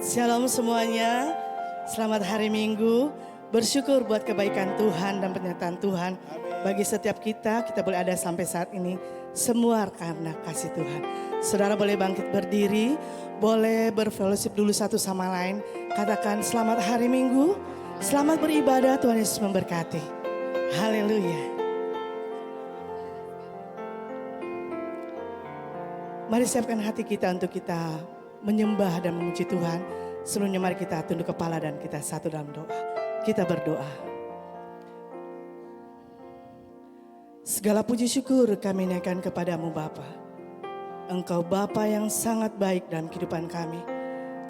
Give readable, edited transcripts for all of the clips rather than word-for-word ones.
Shalom semuanya, selamat hari Minggu. Bersyukur buat kebaikan Tuhan dan penyertaan Tuhan. Bagi setiap kita boleh ada sampai saat ini. Semua karena kasih Tuhan. Saudara boleh bangkit berdiri, boleh berfellowship dulu satu sama lain. Katakan selamat hari Minggu, selamat beribadah, Tuhan Yesus memberkati. Haleluya. Mari siapkan hati kita untuk kita menyembah dan memuji Tuhan. Sebelumnya mari kita tunduk kepala dan kita satu dalam doa. Kita berdoa. Segala puji syukur kami naikkan kepadamu Bapa. Engkau Bapa yang sangat baik dalam kehidupan kami.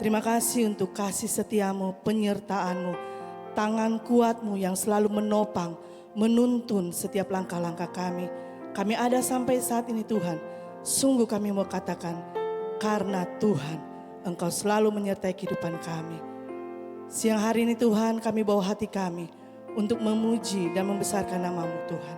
Terima kasih untuk kasih setiamu, penyertaanmu, tangan kuatmu yang selalu menopang, menuntun setiap langkah-langkah kami. Kami ada sampai saat ini Tuhan. Sungguh kami mau katakan, karena Tuhan, Engkau selalu menyertai kehidupan kami. Siang hari ini Tuhan, kami bawa hati kami untuk memuji dan membesarkan nama-Mu Tuhan.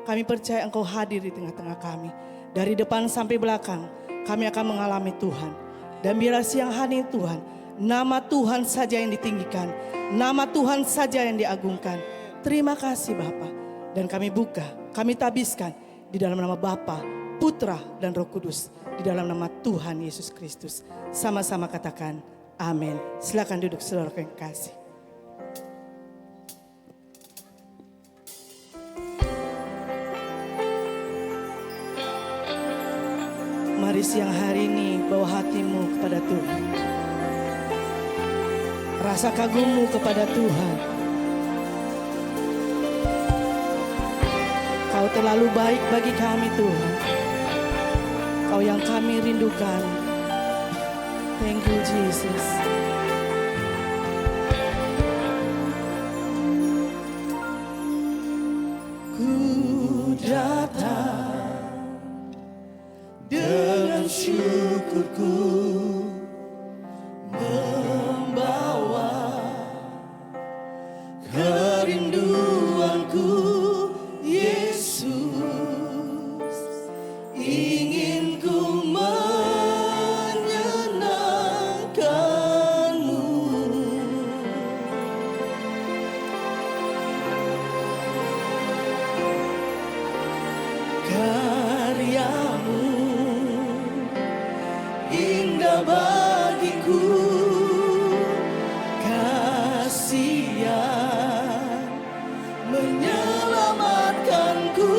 Kami percaya Engkau hadir di tengah-tengah kami. Dari depan sampai belakang, kami akan mengalami Tuhan. Dan biarlah siang hari ini Tuhan, nama Tuhan saja yang ditinggikan, nama Tuhan saja yang diagungkan. Terima kasih Bapa. Dan kami buka, kami tabiskan di dalam nama Bapa, Putra dan Roh Kudus. Di dalam nama Tuhan Yesus Kristus. Sama-sama katakan amin. Silakan duduk saudara yang kasih. Mari siang hari ini bawa hatimu kepada Tuhan. Rasa kagummu kepada Tuhan. Kau terlalu baik bagi kami Tuhan. Kau yang kami rindukan. Thank you Jesus. Ku datang dengan syukurku, membawa kerinduanku Yesus. Ingin ku menyenangkanmu, karyamu indah bagiku, kasihan menyelamatkanku.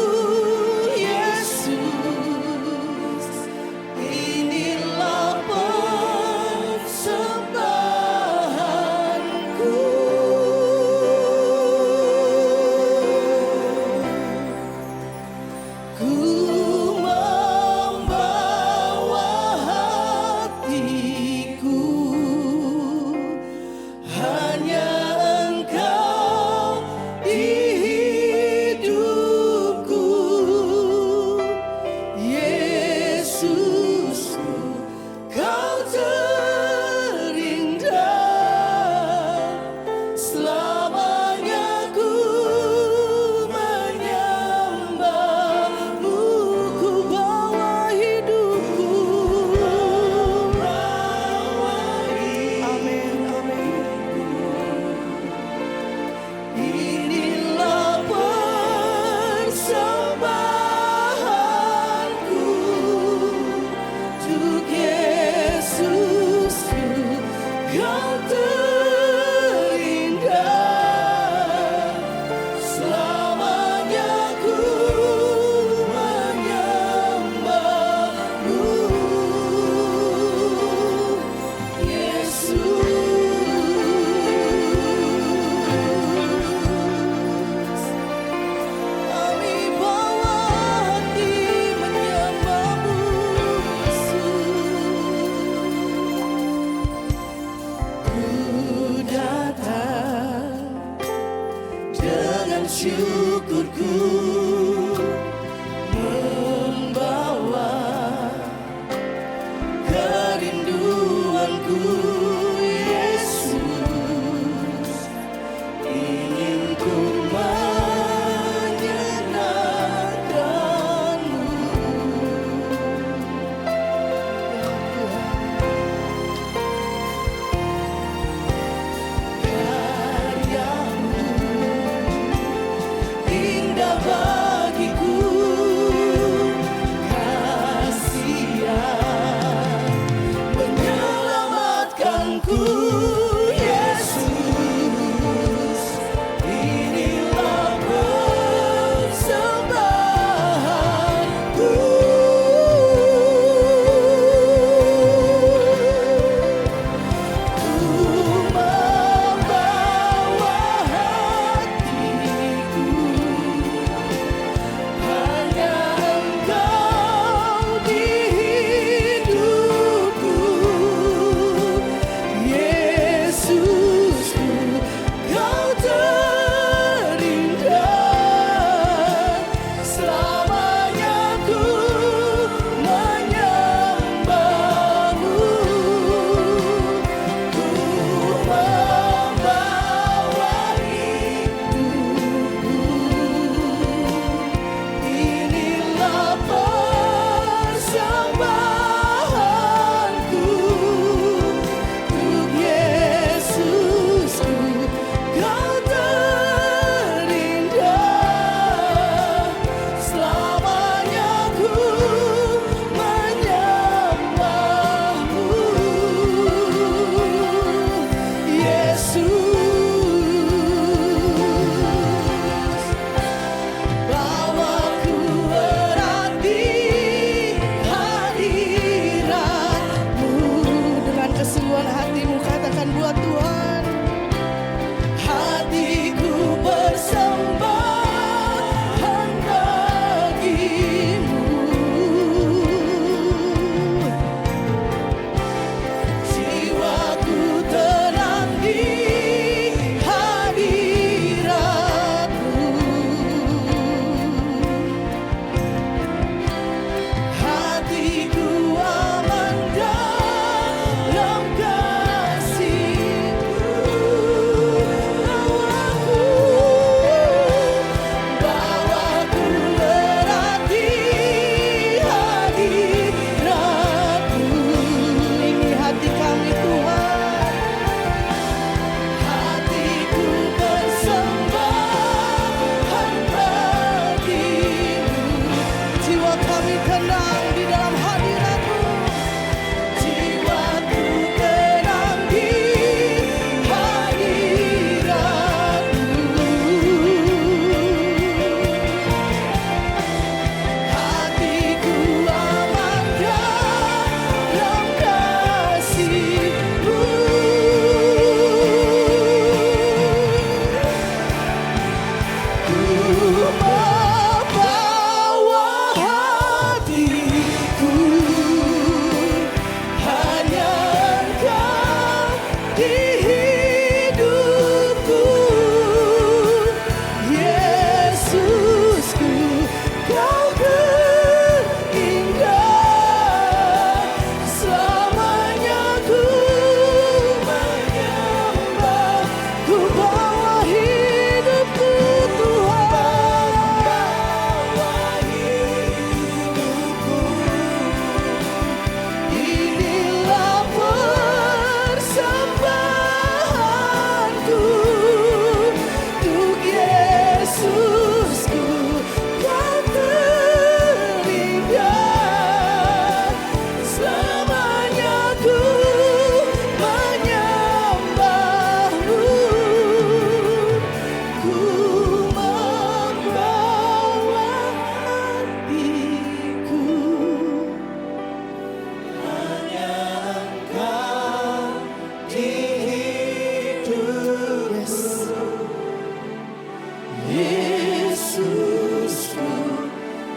Yesusku,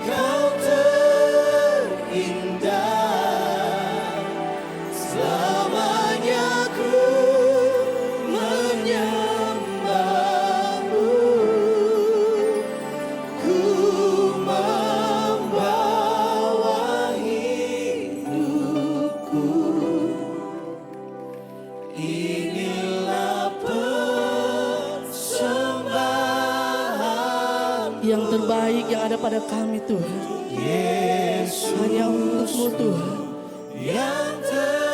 Kau terindah. Selamanya ku menyembahmu, ku membawa hidupku. Inilah persembahan yang terbaik yang ada pada kami, Tuhan. Yesus, hanya untuk-Mu, Tuhan, yang terindah.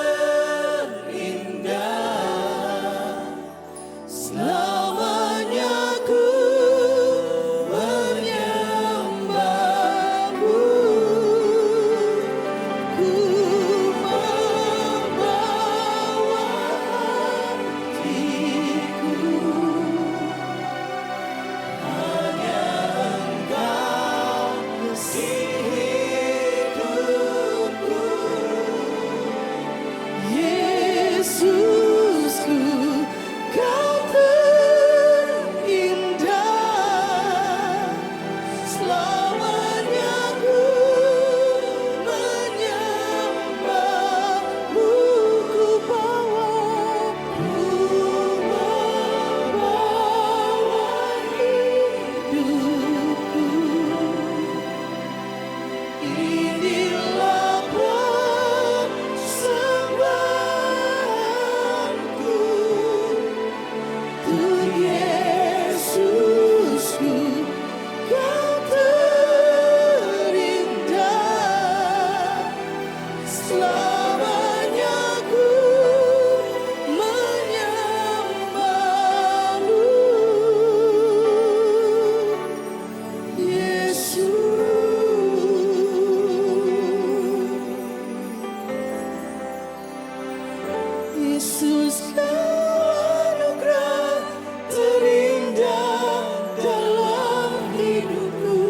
Selamanya ku menyembahmu, ku membawa hatiku. Hanya Engkau isi hidupku. Yesusku, Kau terindah. Selamanya ku menyembahmu, ku membawa hidupku. Inilah persembahanku, Tuhan Yesusku, Kau terindah. Selamanya ku menyembahmu, Yesus. Yesus, Kau anugerah terindah dalam hidupku.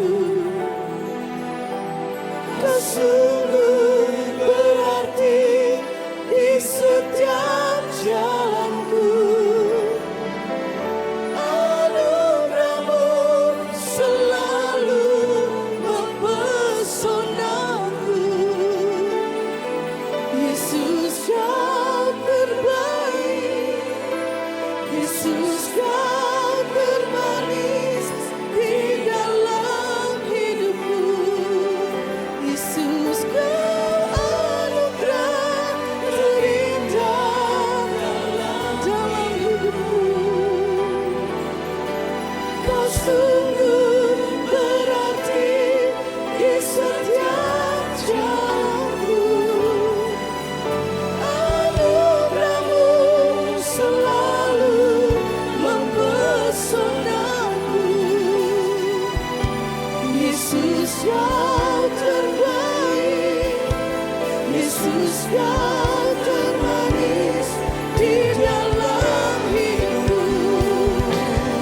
Kau sungguh berarti di setiap jalanku. Anugerah-Mu selalu mempesonaku. Yesus, Kau terbaik. Yesus, Kau termanis di dalam hidupku. Yesus, Kau anugerah terindah dalam hidupku. Kau sungguh berarti di setiap jalanku. Anugerah-Mu selalu mempesonaku. Yesus, Kau terbaik. Yesus, Kau termanis di dalam hidupku.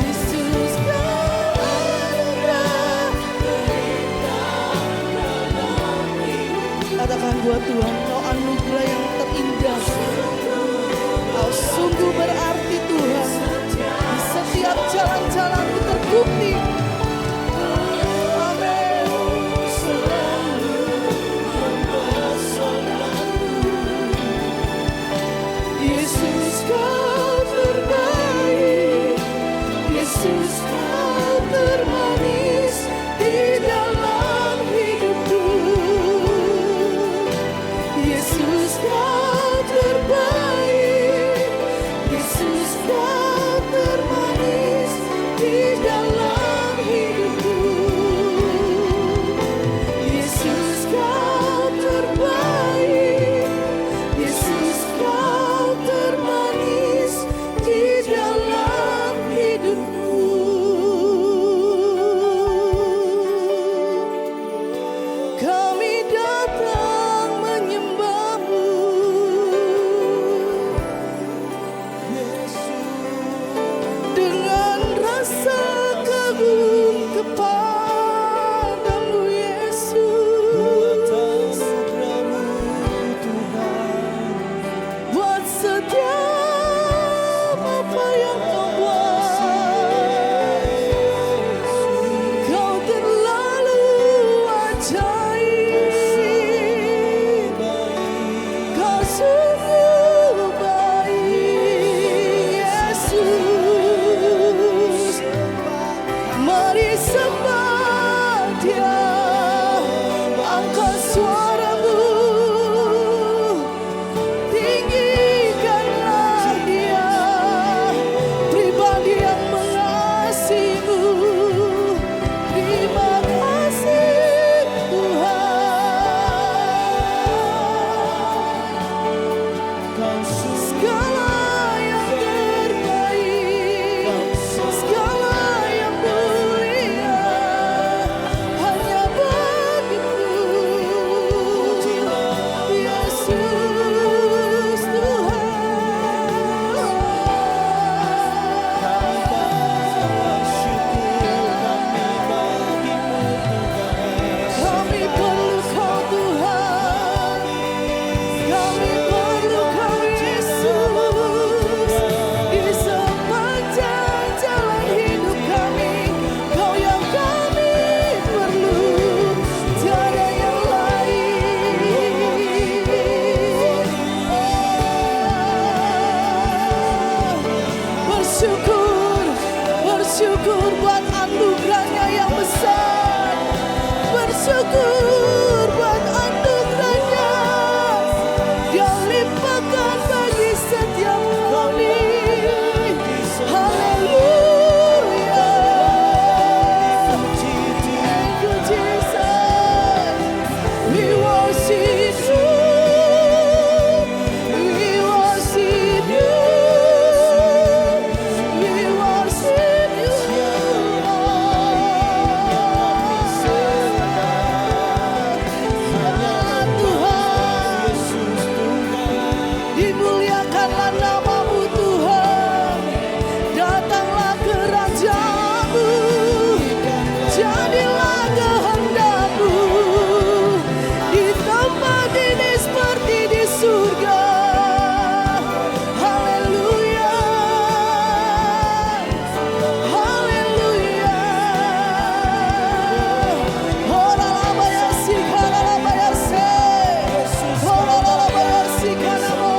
Yesus, Kau anugerah terindah dalam hidupku. Katakan buat Tuhan, Kau anugerah yang terindah. Kau sungguh berarti, Tuhan. Di setiap jalan-jalanku terbukti. Amin. Selalu mempesonaku. Yesus, Kau terbaik. Yesus, Kau termanis di dalam hidupku. syukur buat anugerahnya. Dia limpahkan bagi setiap kami. Haleluya. Thank you Jesus. We worship you. We worship you. We worship you. Dimuliakanlah nama-Mu Tuhan. Datanglah kerajaan-Mu. Jadilah kehendak-Mu di tempat ini seperti di surga. Haleluya. Haleluya. Horalabayasi, horalabayase. Horalabayasi kanamo.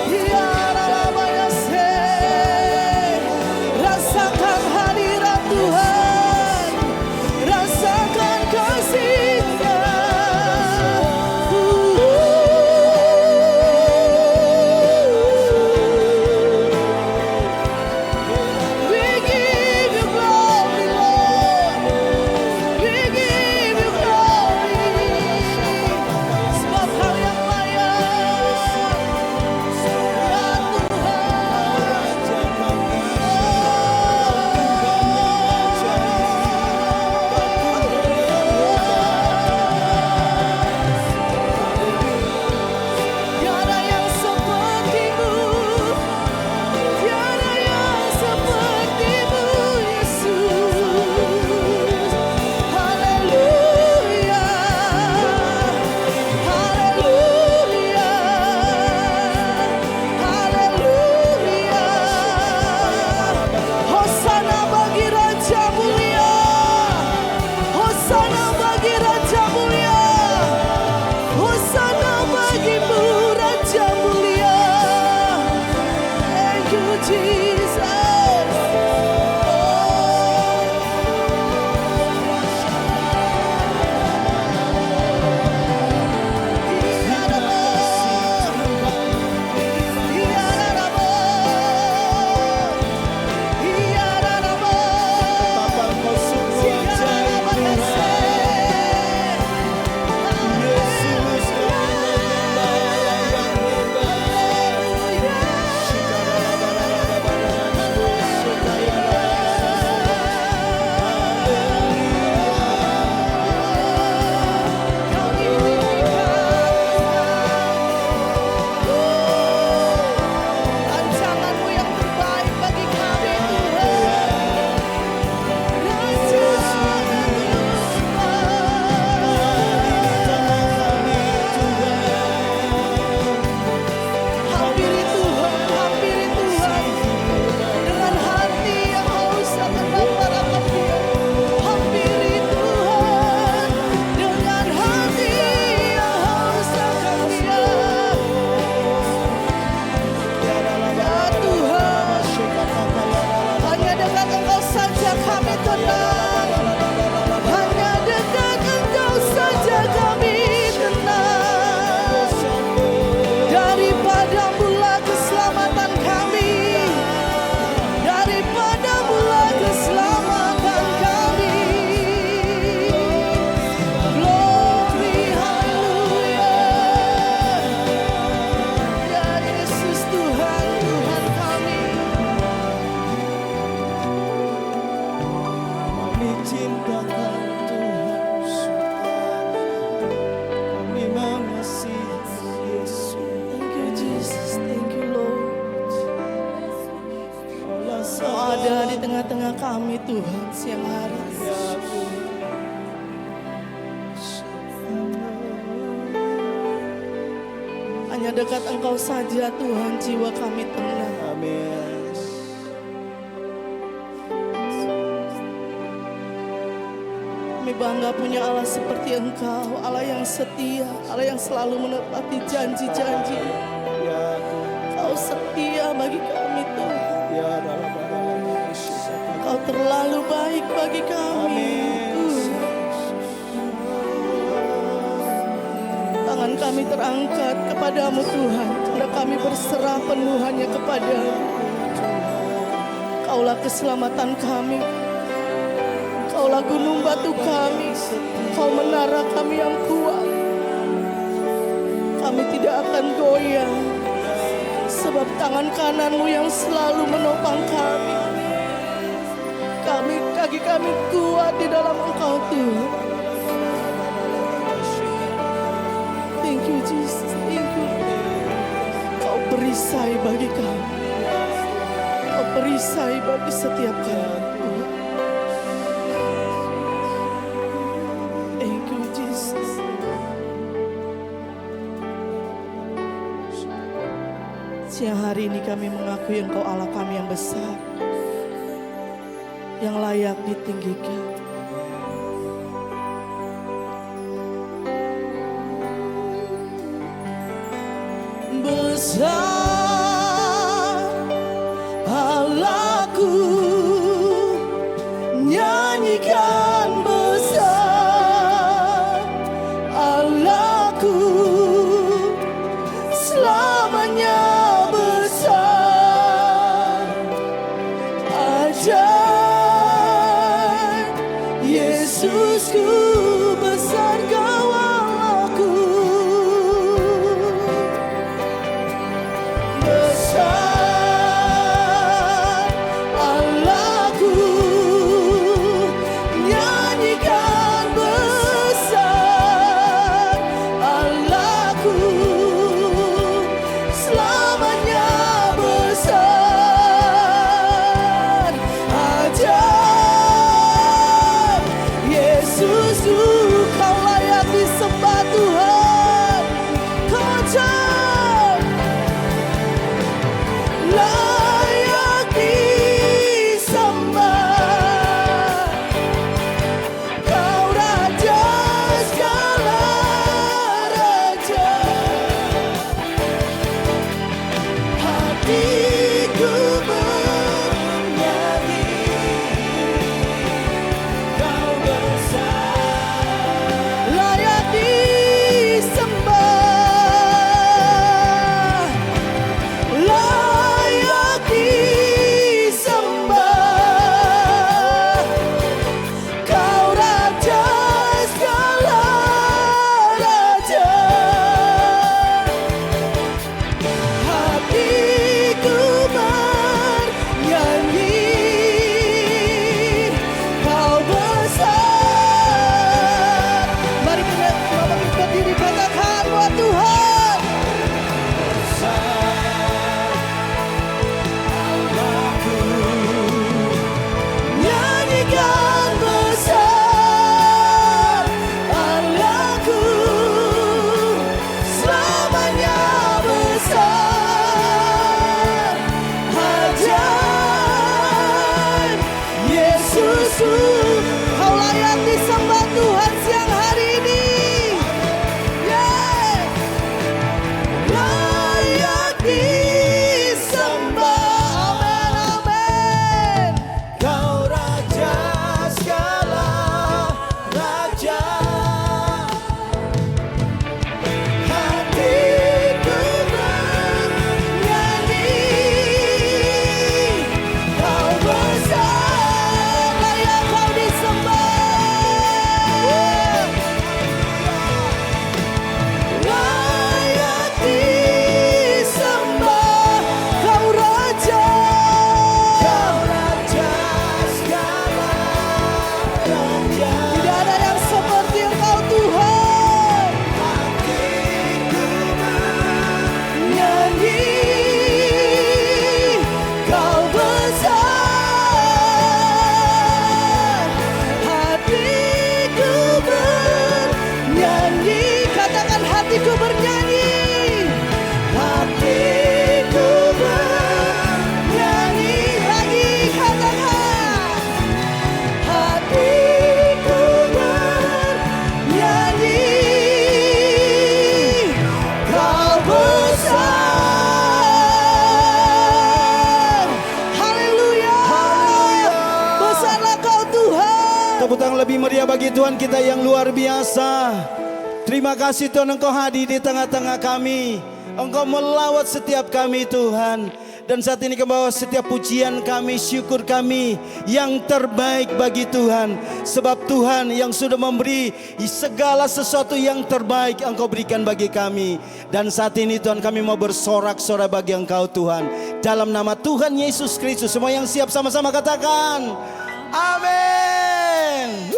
Yaralabayase. Rasakan hadirat Tuhan. Rasakan kasih-Nya. We give you glory, Lord. We give you glory. Sebab Kau yang layak, ya Tiada yang seperti-Mu, tiada yang seperti-Mu, Yesus. Haleluya. Haleluya. Haleluya. Hosana bagi Raja mulia. Hosana bagi Raja mulia. Hosana bagi-Mu Raja mulia. Thank you Jesus. Rancangan-Mu yang terbaik bagi kami Tuhan. Hampiri Tuhan, hampiri Tuhan. Dengan hati yang haus akan menyatakan Dia. Hampiri Tuhan. Dengan hati yang haus akan Dia. Ya Tuhan, hanya dekat Engkau saja kami tenang. Hanya dekat Engkau saja kami tenang. Daripada-Mulah keselamatan kami. Daripada-Mulah keselamatan kami. Glory, haleluya. Ya Yesus Tuhan, Tuhan kami. Kami cintakan Tuhan, kami mengasihi Yesus. Thank you Jesus, thank you Lord. Allah Kau ada di tengah-tengah kami Tuhan siang hari. Hanya dekat Engkau saja Tuhan jiwa kami tenang. Amin. Kami bangga punya Allah seperti Engkau, Allah yang setia, Allah yang selalu menepati janji-janji. Ya, Kau setia bagi kami Tuhan. ya, Kau terlalu baik bagi kami. Amin. Kami terangkat kepadamu Tuhan, karena kami berserah penuh hanya kepadamu. Kaulah keselamatan kami, Kaulah gunung batu kami, Kau menara kami yang kuat. Kami tidak akan goyah, sebab tangan kananmu yang selalu menopang kami. Kaki kami kuat di dalam Engkau Tuhan. Thank you Jesus, thank you. Kau perisai bagi kami, Kau perisai bagi setiap kami Tuhan. Thank you Jesus. Siang hari ini kami mengakui Engkau Allah kami yang besar, yang layak ditinggikan. Besar Allahku, nyanyikan besar Allahku, selamanya besar. Ajaib Yesusku, besar Kau Allahku. Besar Allahku, nyanyikan besar Allahku, selamanya besar. Ajaib Yesusku, Kau layak disembah Tuhan. Kau ajaib, layak disembah. Kau Raja segala raja. Hatiku bernyanyi, Kau besar, layak disembah, layak disembah. Kau Raja segala raja. Hatiku bernyanyi, Kau besar. Mari kita bangkit berdiri, katakan buat Tuhan. Nyanyikan besar Allahku, selamanya besar. Ajaib Yesusku, Kau layak disembah Tuhan siang hari ini. Yeah. Layak disembah. Amin, amin. Kau Raja segala raja. Hatiku bernyanyi, Kau besar, layak Kau disembah. Layak disembah. Kau Raja, Kau Raja segala raja. Tidak ada yang seperti Engkau Tuhan. Hatiku bernyanyi, Kau besar. Hatiku bernyanyi, katakan hatiku bernyanyi. Hatiku bernyanyi lagi, katakan. Hatiku bernyanyi, Kau besar. Haleluya. Besarlah Kau Tuhan. Tepuk tangan lebih meriah bagi Tuhan kita yang luar biasa. Terima kasih Tuhan, Engkau hadir di tengah-tengah kami. Engkau melawat setiap kami Tuhan. Dan saat ini kau bawa setiap pujian kami, syukur kami yang terbaik bagi Tuhan. Sebab Tuhan yang sudah memberi segala sesuatu yang terbaik Engkau berikan bagi kami. Dan saat ini Tuhan, kami mau bersorak-sorai bagi Engkau Tuhan. Dalam nama Tuhan Yesus Kristus. Semua yang siap sama-sama katakan amin.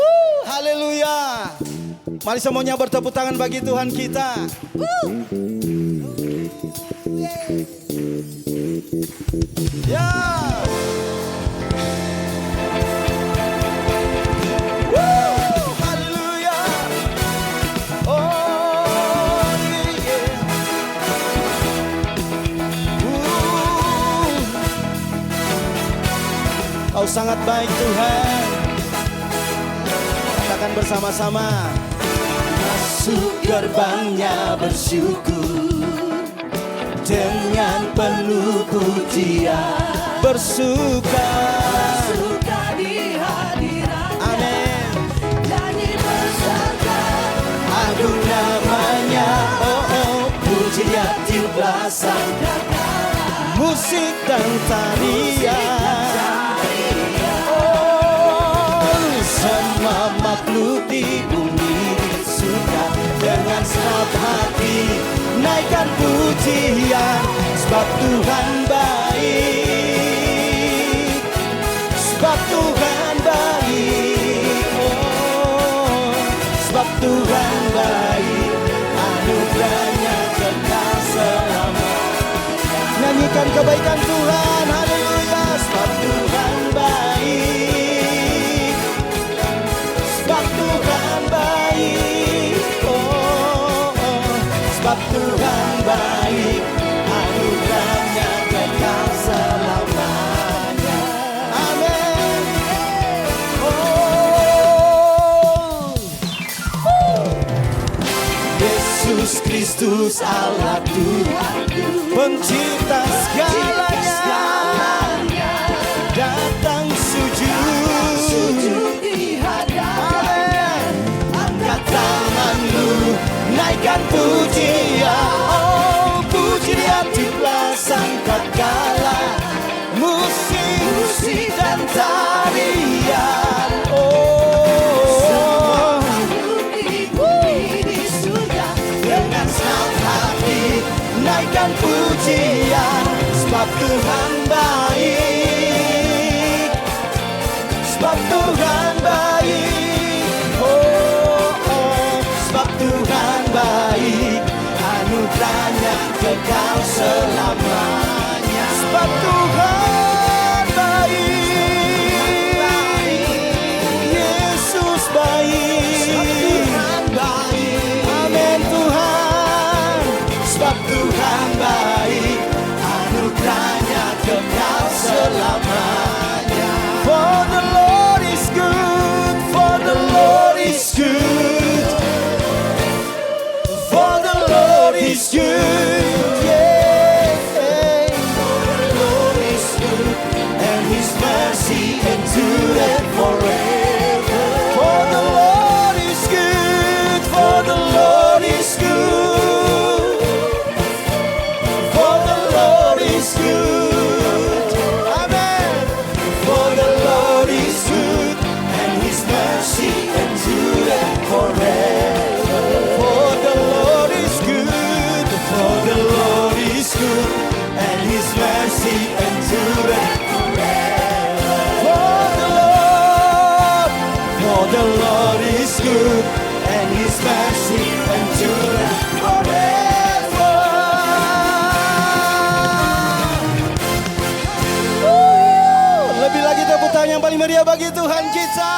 Haleluya. Mari semuanya bertepuk tangan bagi Tuhan kita. Ya. Haleluya. Oh yeah. Kau sangat baik Tuhan. Katakan bersama-sama. Masuk gerbangnya bersyukur, dengan penuh pujian, bersuka di hadiratnya. Amin. Nyanyi bersama, Agung namanya, oh puji dia tiuplah sangkaka, musik dan tarian. Oh semua makhluk di bumi suka dengan senang hati naikkan pujian. Sebab Tuhan baik, sebab Tuhan baik, oh sebab Tuhan baik, anugerahnya kekal selamanya. Nyanyikan kebaikan Tuhan, haleluya. Sebab Tuhan baik, sebab Tuhan baik, oh sebab Tuhan baik, anugerahnya kekal selamanya. Amin. Oh Yesus Kristus Allah Tuhan, pencipta segalanya, datang sujud di hadapan. angkat tanganmu, naikkan pujian. Oh puji dia tiuplah sangkakala, musik dan tarian. Oh Di bumi di surga, dengan senang hati naikkan pujian. Sebab Tuhan baik, sebab Tuhan baik, oh sebab Tuhan baik, anugerahnya kekal selamanya. Sebab Tuhan baik, Yesus baik, amin Tuhan. Sebab Tuhan baik, anugerahnya kekal selamanya. For the Lord is good, for the Lord is good, for the Lord is good, yeah. For the Lord is good, and His mercy endureth forever. For the Lord is good, for the Lord is good, for the Lord is good, amen. For the Lord is good, and His mercy endureth forever. For the Lord is good, for the Lord is good, and His mercy endureth forever. For the Lord is good, and His mercy endureth forever. Lebih lagi tepuk tangan yang paling meriah bagi Tuhan kita.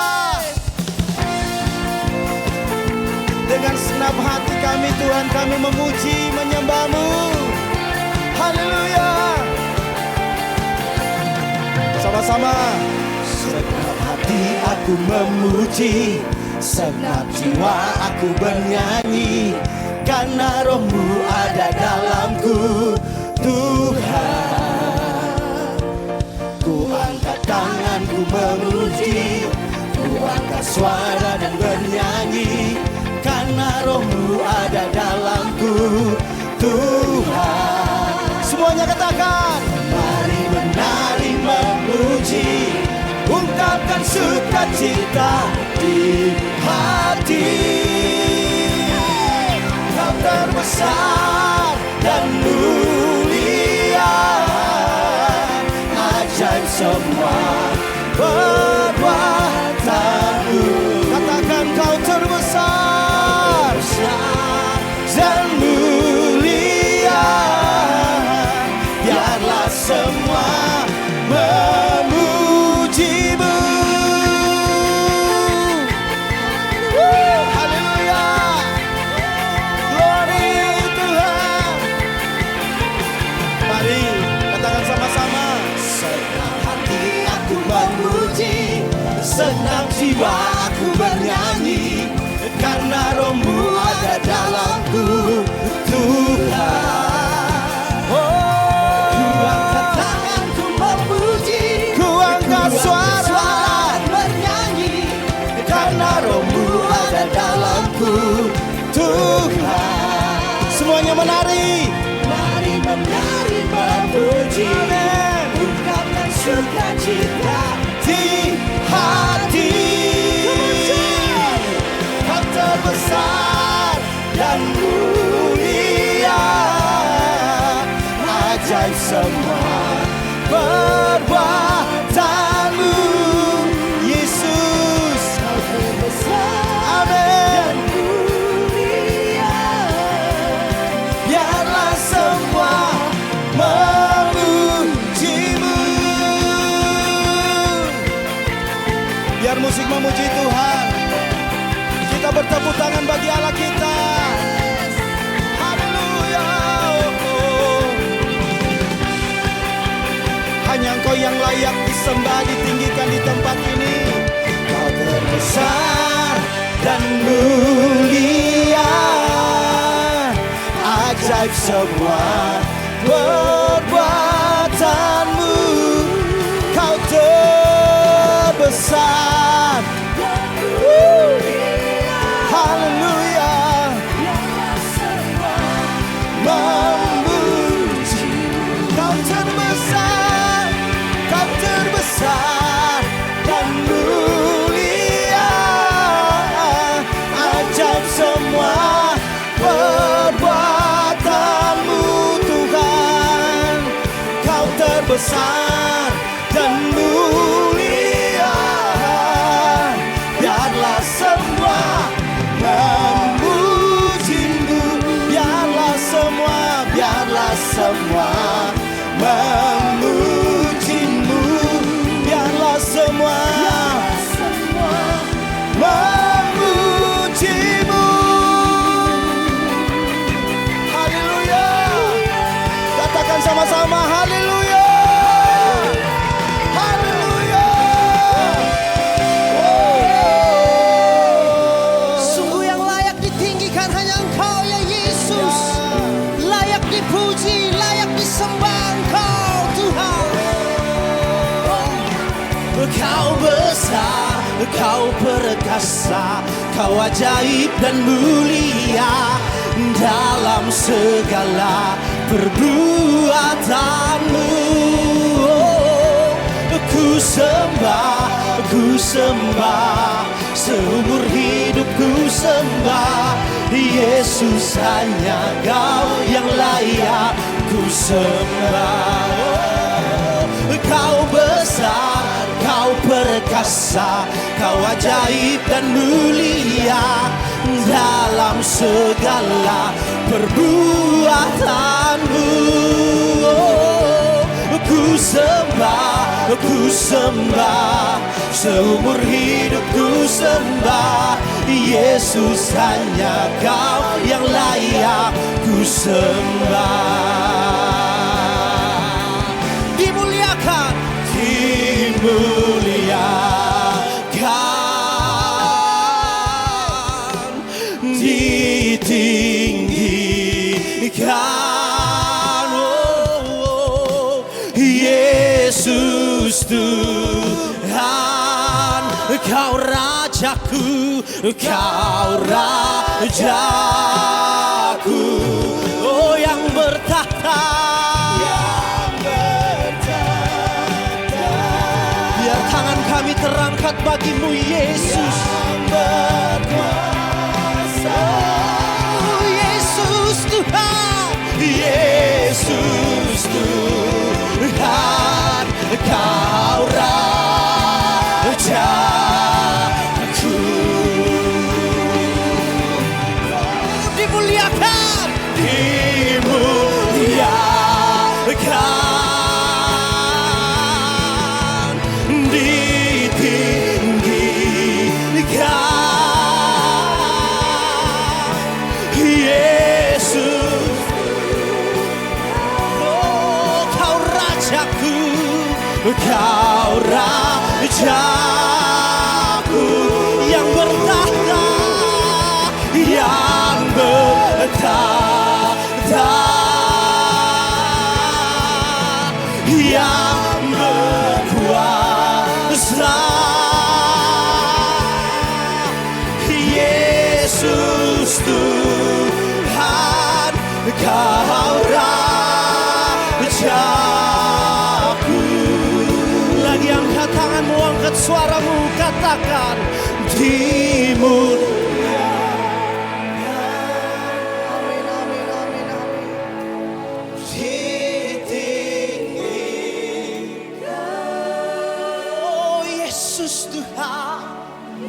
Dengan senap hati kami Tuhan, kami memuji, menyembah-Mu. Haleluya. Sama-sama. Senap hati aku memuji, senap jiwa aku bernyanyi, karena Roh-Mu ada dalamku Tuhan. Ku angkat tanganku memuji, ku angkat suara dan bernyanyi, karena Roh-Mu ada dalamku, Tuhan. Semuanya katakan, mari menari memuji, ungkapkan sukacita di hati. Kau terbesar dan mulia, ajaib semua perbuatanmu. Katakan, kau terbesar dan mulia, biarlah semua memujimu. Haleluya, glory Tuhan. Mari katakan sama-sama, senang hati aku memuji, senang jiwa aku bernyanyi, karena Roh-Mu ada dalamku, Tuhan. Ku angkat tangan, ku memuji, ku angkat suara bernyanyi, karena Roh-Mu ada dalamku, Tuhan. Semuanya menari, mari menari memuji, ungkapkan sukacita di hati. Kau terbesar dan mulia, ajaib semua perbuatanmu, Yesus. Kau terbesar dan mulia, biarlah semua memujimu. Biar musik memuji Tuhan, kita bertepuk tangan bagi Allah kita. Haleluya. Hanya Engkau yang layak disembah, ditinggikan di tempat ini. Kau terbesar dan mulia, ajaib semua perbuatanmu. Kau terbesar, haleluya, memuji. Kau terbesar, kau terbesar dan mulia, ajaib semua perbuatanmu, Tuhan. Kau terbesar dan mulia, biarlah semua memujimu, biarlah semua memujimu, biarlah semua memujimu. Haleluya, katakan sama-sama, haleluya, haleluya. Sungguh yang layak ditinggikan hanya Engkau ya Yesus, layak dipuji, layak disembah Engkau Tuhan. Kau besar, kau perkasa, kau ajaib dan mulia dalam segala perbuatanmu. Ku sembah, seumur hidup ku sembah, Yesus hanya Kau yang layak ku sembah. Kau besar, kau perkasa, kau ajaib dan mulia dalam segala perbuatanmu. Ku sembah, seumur hidup ku sembah, Yesus hanya Kau yang layak ku sembah. Dimuliakan, ditinggikan, Yesus Tuhan Kau rajaku, kau rajaku, oh yang bertahta, biar tangan kami terangkat bagimu Yesus. Oh, Yesus Tuhan, Yesus Tuhan, kau rajaku, dimuliakan, dimuliakan, ditinggikan, Yesus. Oh, kau rajaku, kau rajaku, yang bertahta, yang bertahta, yang berkuasa, Yesus Tuhan, kau rajaku. Lagi angkat tanganmu, angkat suaramu, katakan dimuliakan. Amin, amin, amin, amin. Ditinggikan. Oh Yesus Tuhan,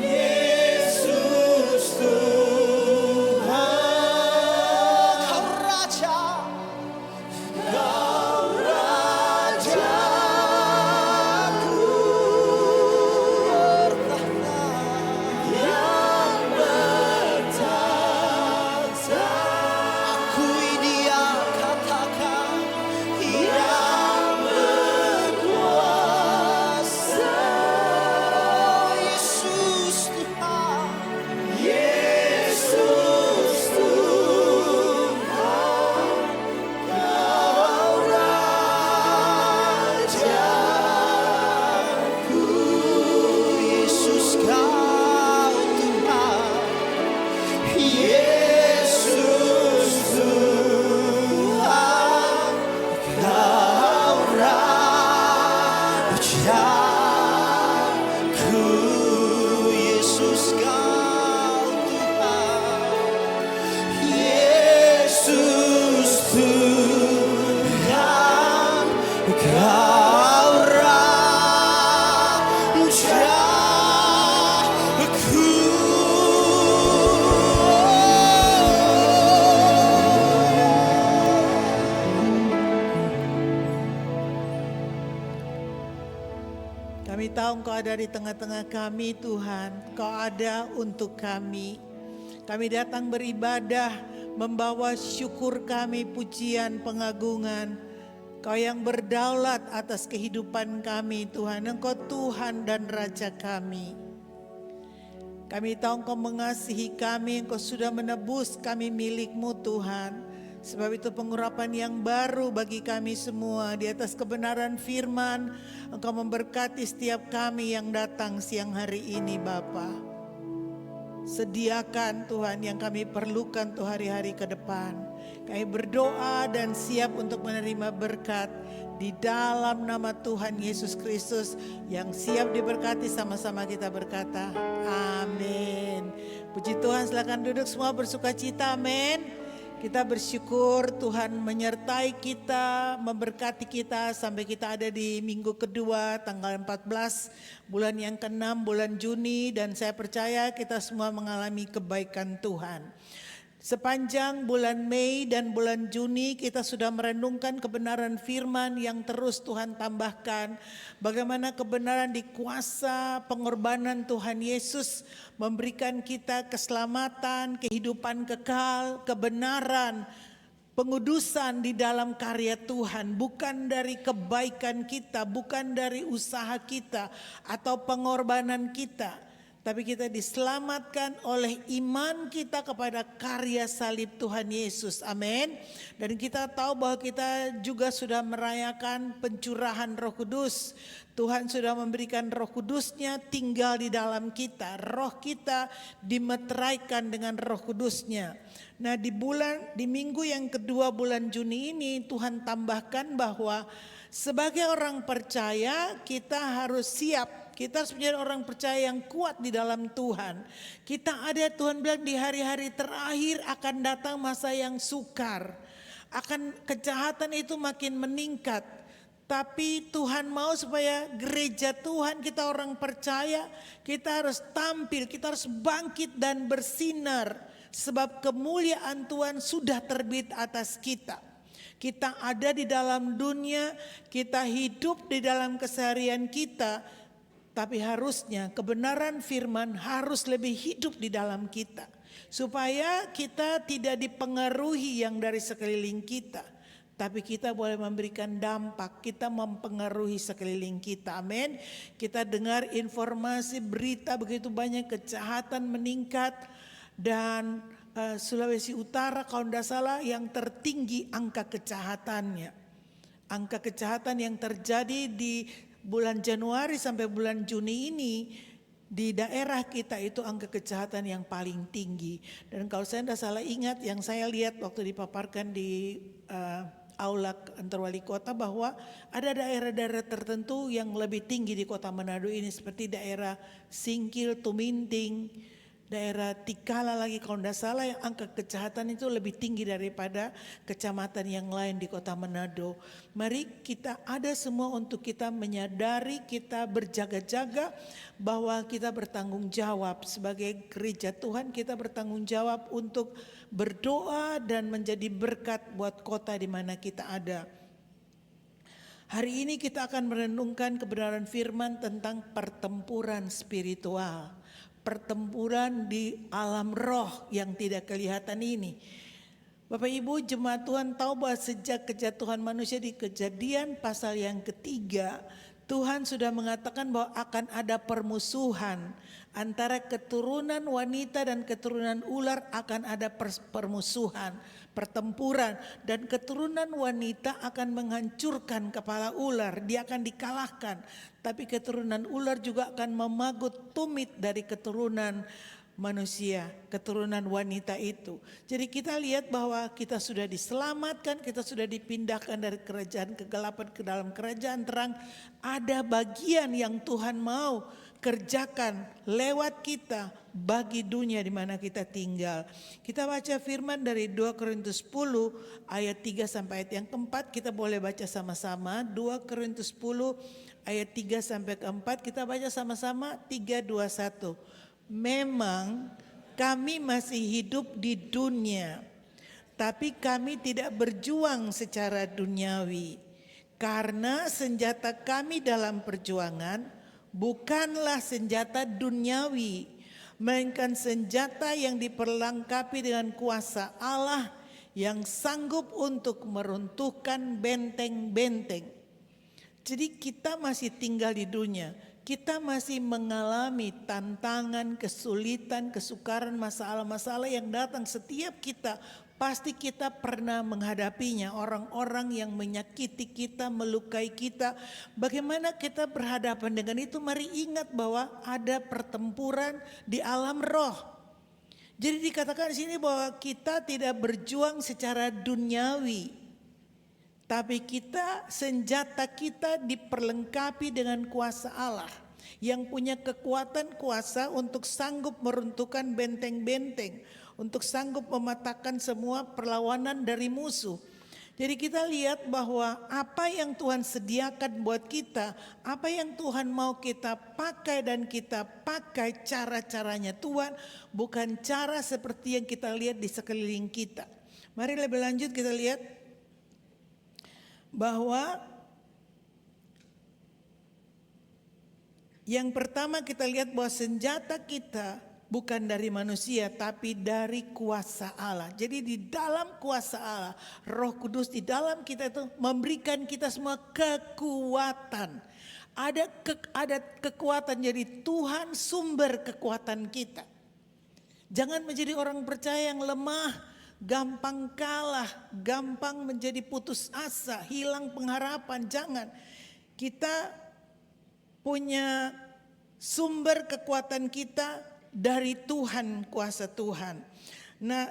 Yesus Tuhan, kau raja, kau rajaku, bertahta, yang bertahta. Akui Dia, katakan yang berkuasa. Yesus Tuhan, Yesus Tuhan, kau rajaku. Yesus kau Tuhan, Yesus Tuhan, kau rajaku. Yesus kau Tuhan, Yesus Tuhan, kau rajaku. Kami tahu Engkau ada di tengah-tengah kami Tuhan. Engkau ada untuk kami. Kami datang beribadah, membawa syukur kami, pujian, pengagungan. Kau yang berdaulat atas kehidupan kami Tuhan. Engkau Tuhan dan Raja kami. Kami tahu Engkau mengasihi kami, Engkau sudah menebus kami milik-Mu Tuhan. Sebab itu pengurapan yang baru bagi kami semua di atas kebenaran firman. Engkau memberkati setiap kami yang datang siang hari ini Bapa. Sediakan Tuhan yang kami perlukan untuk hari-hari ke depan. Kami berdoa dan siap untuk menerima berkat di dalam nama Tuhan Yesus Kristus yang siap diberkati. Sama-sama kita berkata amin. Puji Tuhan, silakan duduk semua bersukacita, amin. Kita bersyukur Tuhan menyertai kita, memberkati kita sampai kita ada di minggu kedua tanggal 14 bulan yang ke-6 bulan Juni, dan saya percaya kita semua mengalami kebaikan Tuhan. Sepanjang bulan Mei dan bulan Juni kita sudah merenungkan kebenaran firman yang terus Tuhan tambahkan. Bagaimana kebenaran di kuasa pengorbanan Tuhan Yesus memberikan kita keselamatan, kehidupan kekal, kebenaran, pengudusan di dalam karya Tuhan. Bukan dari kebaikan kita, bukan dari usaha kita atau pengorbanan kita. tapi kita diselamatkan oleh iman kita kepada karya salib Tuhan Yesus. Amin. Dan kita tahu bahwa kita juga sudah merayakan pencurahan Roh Kudus. Tuhan sudah memberikan Roh Kudus-Nya tinggal di dalam kita. Roh kita dimeteraikan dengan Roh Kudus-Nya. Nah, di minggu yang kedua bulan Juni ini Tuhan tambahkan bahwa sebagai orang percaya kita harus siap. Kita harus menjadi orang percaya yang kuat di dalam Tuhan. Kita ada, Tuhan bilang, di hari-hari terakhir akan datang masa yang sukar. Akan kejahatan itu makin meningkat. Tapi Tuhan mau supaya gereja Tuhan, kita orang percaya, kita harus tampil, kita harus bangkit dan bersinar. Sebab kemuliaan Tuhan sudah terbit atas kita. Kita ada di dalam dunia, kita hidup di dalam keseharian kita. Tapi harusnya kebenaran firman harus lebih hidup di dalam kita. Supaya kita tidak dipengaruhi yang dari sekeliling kita. Tapi kita boleh memberikan dampak, kita mempengaruhi sekeliling kita. Amin. Kita dengar informasi, berita begitu banyak kejahatan meningkat. Dan Sulawesi Utara kalau tidak salah yang tertinggi angka kejahatannya. Angka kejahatan yang terjadi di bulan Januari sampai bulan Juni ini di daerah kita itu angka kejahatan yang paling tinggi. Dan kalau saya tidak salah ingat yang saya lihat waktu dipaparkan di aula kantor wali kota bahwa ada daerah-daerah tertentu yang lebih tinggi di kota Manado ini seperti daerah Singkil, Tuminting, daerah Tikala lagi kalau tidak salah yang angka kejahatan itu lebih tinggi daripada kecamatan yang lain di kota Manado. Mari kita ada semua untuk kita menyadari, kita berjaga-jaga bahwa kita bertanggung jawab sebagai gereja Tuhan, kita bertanggung jawab untuk berdoa dan menjadi berkat buat kota di mana kita ada. Hari ini kita akan merenungkan kebenaran firman tentang pertempuran spiritual. Pertempuran di alam roh yang tidak kelihatan ini. Bapak Ibu jemaat Tuhan tahu bahwa sejak kejatuhan manusia di Kejadian pasal yang ketiga, Tuhan sudah mengatakan bahwa akan ada permusuhan antara keturunan wanita dan keturunan ular, akan ada permusuhan, pertempuran, dan keturunan wanita akan menghancurkan kepala ular, dia akan dikalahkan. Tapi keturunan ular juga akan memagut tumit dari keturunan manusia, keturunan wanita itu. Jadi kita lihat bahwa kita sudah diselamatkan, kita sudah dipindahkan dari kerajaan kegelapan ke dalam kerajaan terang. Ada bagian yang Tuhan mau kerjakan lewat kita bagi dunia di mana kita tinggal. Kita baca firman dari 2 Korintus 10 ayat 3 sampai ayat yang keempat. Kita boleh baca sama-sama 2 Korintus 10 ayat 3 sampai keempat. Kita baca sama-sama 3, 2, 1. Memang kami masih hidup di dunia, tapi kami tidak berjuang secara duniawi. Karena senjata kami dalam perjuangan bukanlah senjata duniawi, melainkan senjata yang diperlengkapi dengan kuasa Allah yang sanggup untuk meruntuhkan benteng-benteng. Jadi kita masih tinggal di dunia. Kita masih mengalami tantangan, kesulitan, kesukaran, masalah-masalah yang datang setiap kita. Pasti kita pernah menghadapinya, orang-orang yang menyakiti kita, melukai kita. Bagaimana kita berhadapan dengan itu? Mari ingat bahwa ada pertempuran di alam roh. Jadi dikatakan di sini bahwa kita tidak berjuang secara duniawi. Tapi senjata kita diperlengkapi dengan kuasa Allah yang punya kekuatan kuasa untuk sanggup meruntuhkan benteng-benteng, untuk sanggup mematahkan semua perlawanan dari musuh. Jadi kita lihat bahwa apa yang Tuhan sediakan buat kita, apa yang Tuhan mau kita pakai dan kita pakai cara-caranya Tuhan, bukan cara seperti yang kita lihat di sekeliling kita. Mari lebih lanjut kita lihat bahwa yang pertama kita lihat bahwa senjata kita bukan dari manusia tapi dari kuasa Allah. Jadi di dalam kuasa Allah, Roh Kudus di dalam kita itu memberikan kita semua kekuatan. Ada kekuatan, jadi Tuhan sumber kekuatan kita. Jangan menjadi orang percaya yang lemah, gampang kalah, gampang menjadi putus asa, hilang pengharapan. Jangan. Kita punya sumber kekuatan kita dari Tuhan, kuasa Tuhan. Nah,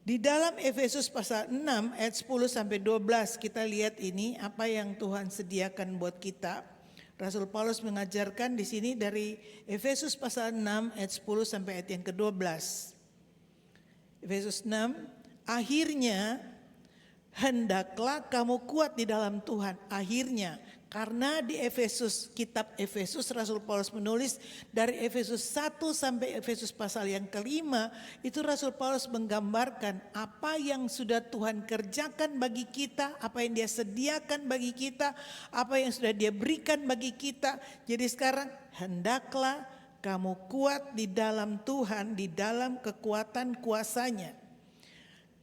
di dalam Efesus pasal 6 ayat 10 sampai 12 kita lihat ini apa yang Tuhan sediakan buat kita. Rasul Paulus mengajarkan di sini dari Efesus pasal 6 ayat 10 sampai ayat yang ke-12. Efesus 6, akhirnya hendaklah kamu kuat di dalam Tuhan. Akhirnya, karena di Efesus, kitab Efesus, Rasul Paulus menulis dari Efesus 1 sampai Efesus pasal yang kelima, itu Rasul Paulus menggambarkan apa yang sudah Tuhan kerjakan bagi kita, apa yang dia sediakan bagi kita, apa yang sudah dia berikan bagi kita. Jadi sekarang hendaklah kamu kuat di dalam Tuhan, di dalam kekuatan kuasanya.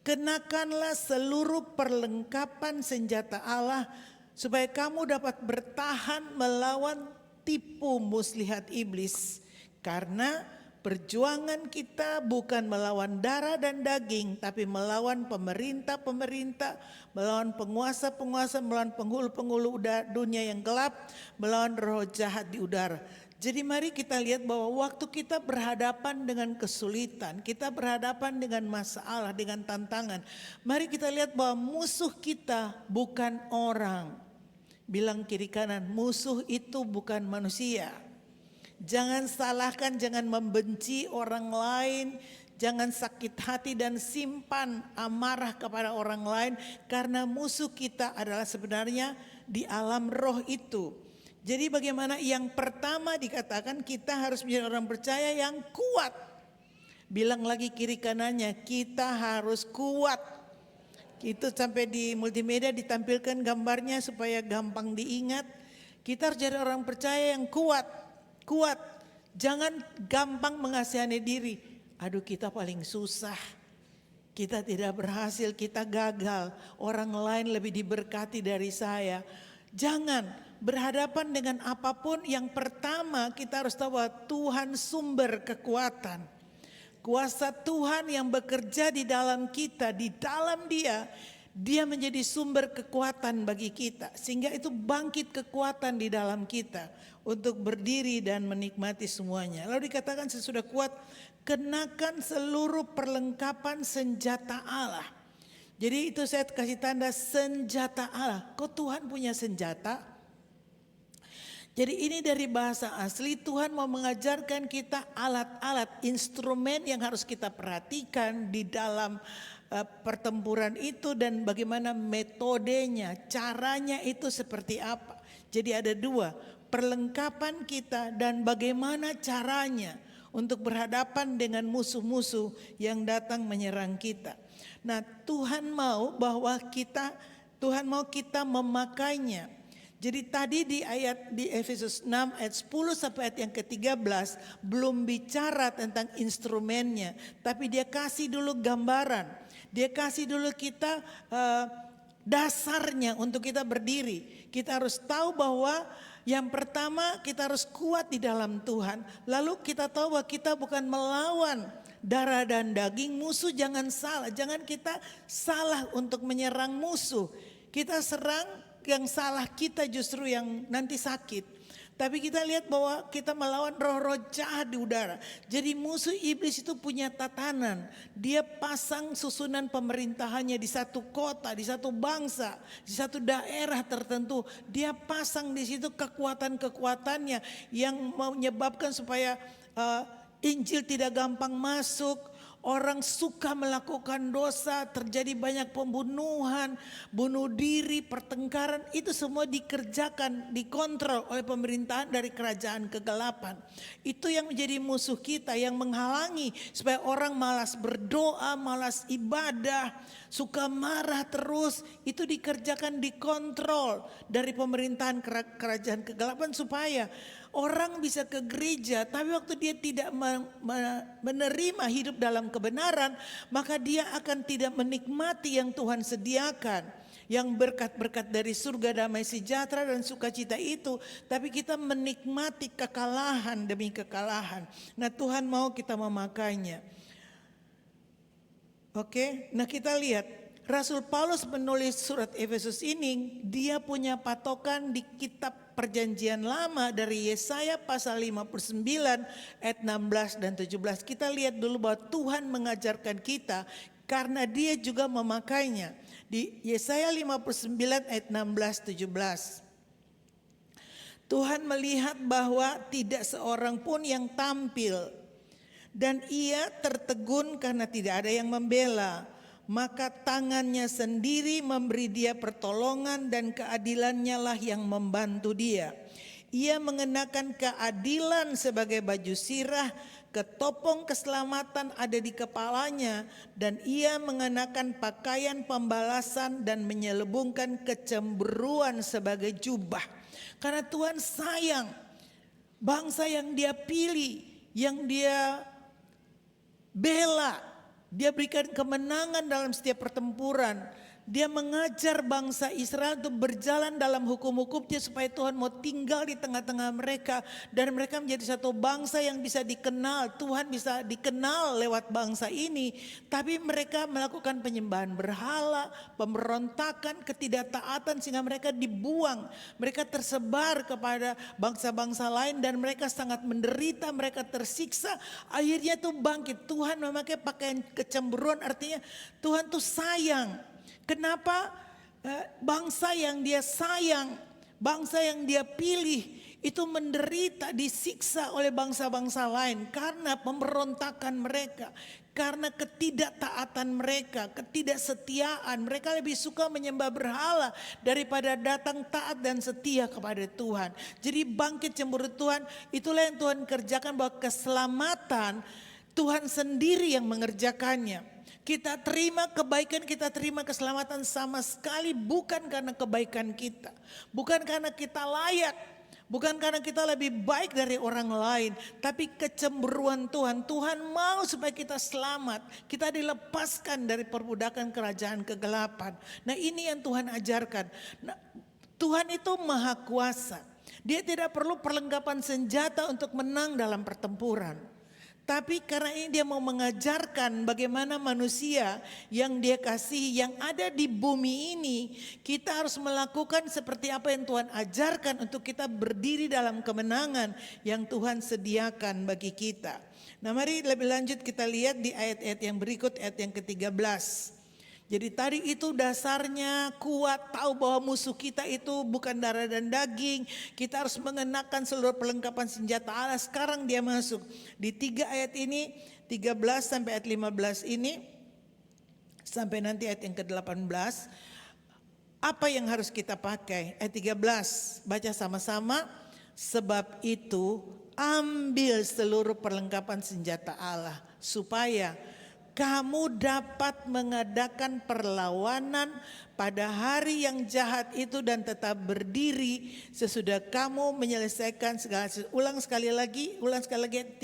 Kenakanlah seluruh perlengkapan senjata Allah supaya kamu dapat bertahan melawan tipu muslihat iblis. Karena perjuangan kita bukan melawan darah dan daging, tapi melawan pemerintah-pemerintah, melawan penguasa-penguasa, melawan penghulu-penghulu dunia yang gelap, melawan roh jahat di udara. Jadi mari kita lihat bahwa waktu kita berhadapan dengan kesulitan, kita berhadapan dengan masalah, dengan tantangan, mari kita lihat bahwa musuh kita bukan orang. Bilang kiri kanan, musuh itu bukan manusia. Jangan salahkan, jangan membenci orang lain, jangan sakit hati dan simpan amarah kepada orang lain, karena musuh kita adalah sebenarnya di alam roh itu. Jadi bagaimana yang pertama dikatakan kita harus menjadi orang percaya yang kuat. Bilang lagi kiri kanannya, kita harus kuat. Itu sampai di multimedia ditampilkan gambarnya supaya gampang diingat. Kita harus jadi orang percaya yang kuat. Kuat. Jangan gampang mengasihani diri. Aduh, kita paling susah. Kita tidak berhasil, kita gagal. Orang lain lebih diberkati dari saya. Jangan. Berhadapan dengan apapun, yang pertama kita harus tahu bahwa Tuhan sumber kekuatan. Kuasa Tuhan yang bekerja di dalam kita, di dalam Dia menjadi sumber kekuatan bagi kita. Sehingga itu bangkit kekuatan di dalam kita untuk berdiri dan menikmati semuanya. Lalu dikatakan sesudah kuat, kenakan seluruh perlengkapan senjata Allah. Jadi itu saya kasih tanda senjata Allah. Kok Tuhan punya senjata? Jadi ini dari bahasa asli, Tuhan mau mengajarkan kita alat-alat, instrumen yang harus kita perhatikan di dalam pertempuran itu, dan bagaimana metodenya, caranya itu seperti apa. Jadi ada dua, perlengkapan kita dan bagaimana caranya untuk berhadapan dengan musuh-musuh yang datang menyerang kita. Nah, Tuhan mau kita memakainya. Jadi tadi di Efesus 6 ayat 10 sampai ayat yang ke-13 belum bicara tentang instrumennya, tapi dia kasih dulu gambaran. Dia kasih dulu kita dasarnya untuk kita berdiri. Kita harus tahu bahwa yang pertama kita harus kuat di dalam Tuhan. Lalu kita tahu bahwa kita bukan melawan darah dan daging. Musuh jangan salah, jangan kita salah untuk menyerang musuh. Kita serang, yang salah kita justru yang nanti sakit. Tapi kita lihat bahwa kita melawan roh-roh jahat di udara. Jadi musuh iblis itu punya tatanan. Dia pasang susunan pemerintahannya di satu kota, di satu bangsa, di satu daerah tertentu. Dia pasang di situ kekuatan-kekuatannya yang menyebabkan supaya Injil tidak gampang masuk. Orang suka melakukan dosa, terjadi banyak pembunuhan, bunuh diri, pertengkaran. Itu semua dikerjakan, dikontrol oleh pemerintahan dari kerajaan kegelapan. Itu yang menjadi musuh kita, yang menghalangi supaya orang malas berdoa, malas ibadah, suka marah terus. Itu dikerjakan, dikontrol dari pemerintahan kerajaan kegelapan supaya orang bisa ke gereja, tapi waktu dia tidak menerima hidup dalam kebenaran, maka dia akan tidak menikmati yang Tuhan sediakan. yang berkat-berkat dari surga, damai sejahtera dan sukacita itu, tapi kita menikmati kekalahan demi kekalahan. Nah, Tuhan mau kita memakainya. Oke, nah kita lihat Rasul Paulus menulis surat Efesus ini, dia punya patokan di kitab Perjanjian Lama dari Yesaya pasal 59 ayat 16 dan 17. Kita lihat dulu bahwa Tuhan mengajarkan kita karena dia juga memakainya. Di Yesaya 59 ayat 16 17. Tuhan melihat bahwa tidak seorang pun yang tampil dan ia tertegun karena tidak ada yang membela. Maka tangannya sendiri memberi dia pertolongan dan keadilannya lah yang membantu dia. Ia mengenakan keadilan sebagai baju sirah, ketopong keselamatan ada di kepalanya, dan ia mengenakan pakaian pembalasan dan menyelubungkan kecemburuan sebagai jubah. Karena Tuhan sayang bangsa yang dia pilih, yang dia bela. Dia berikan kemenangan dalam setiap pertempuran. Dia mengajar bangsa Israel untuk berjalan dalam hukum-hukumnya supaya Tuhan mau tinggal di tengah-tengah mereka. Dan mereka menjadi satu bangsa yang bisa dikenal. Tuhan bisa dikenal lewat bangsa ini. Tapi mereka melakukan penyembahan berhala, pemberontakan, ketidaktaatan sehingga mereka dibuang. Mereka tersebar kepada bangsa-bangsa lain dan mereka sangat menderita, mereka tersiksa. Akhirnya tuh bangkit. Tuhan memakai pakaian kecemburuan, artinya Tuhan tuh sayang. Kenapa bangsa yang dia sayang, bangsa yang dia pilih itu menderita, disiksa oleh bangsa-bangsa lain karena pemberontakan mereka, karena ketidaktaatan mereka, ketidaksetiaan. Mereka lebih suka menyembah berhala daripada datang taat dan setia kepada Tuhan. Jadi bangkit cemburu Tuhan, itulah yang Tuhan kerjakan, bahwa keselamatan Tuhan sendiri yang mengerjakannya. Kita terima kebaikan, kita terima keselamatan sama sekali bukan karena kebaikan kita. Bukan karena kita layak, bukan karena kita lebih baik dari orang lain. Tapi kecemburuan Tuhan. Tuhan mau supaya kita selamat. Kita dilepaskan dari perbudakan kerajaan kegelapan. Nah, ini yang Tuhan ajarkan. Nah, Tuhan itu maha kuasa. Dia tidak perlu perlengkapan senjata untuk menang dalam pertempuran. Tapi karena ini dia mau mengajarkan bagaimana manusia yang dia kasih, yang ada di bumi ini, kita harus melakukan seperti apa yang Tuhan ajarkan untuk kita berdiri dalam kemenangan yang Tuhan sediakan bagi kita. Nah, mari lebih lanjut kita lihat di ayat-ayat yang berikut, ayat yang ke-13. Jadi tadi itu dasarnya kuat, tahu bahwa musuh kita itu bukan darah dan daging. Kita harus mengenakan seluruh perlengkapan senjata Allah. Sekarang dia masuk di 3 ayat ini, 13 sampai ayat 15 ini, sampai nanti ayat yang ke-18. Apa yang harus kita pakai? Ayat 13, baca sama-sama. Sebab itu ambil seluruh perlengkapan senjata Allah supaya kamu dapat mengadakan perlawanan pada hari yang jahat itu dan tetap berdiri sesudah kamu menyelesaikan segala sesuatu. Ulang sekali lagi 13.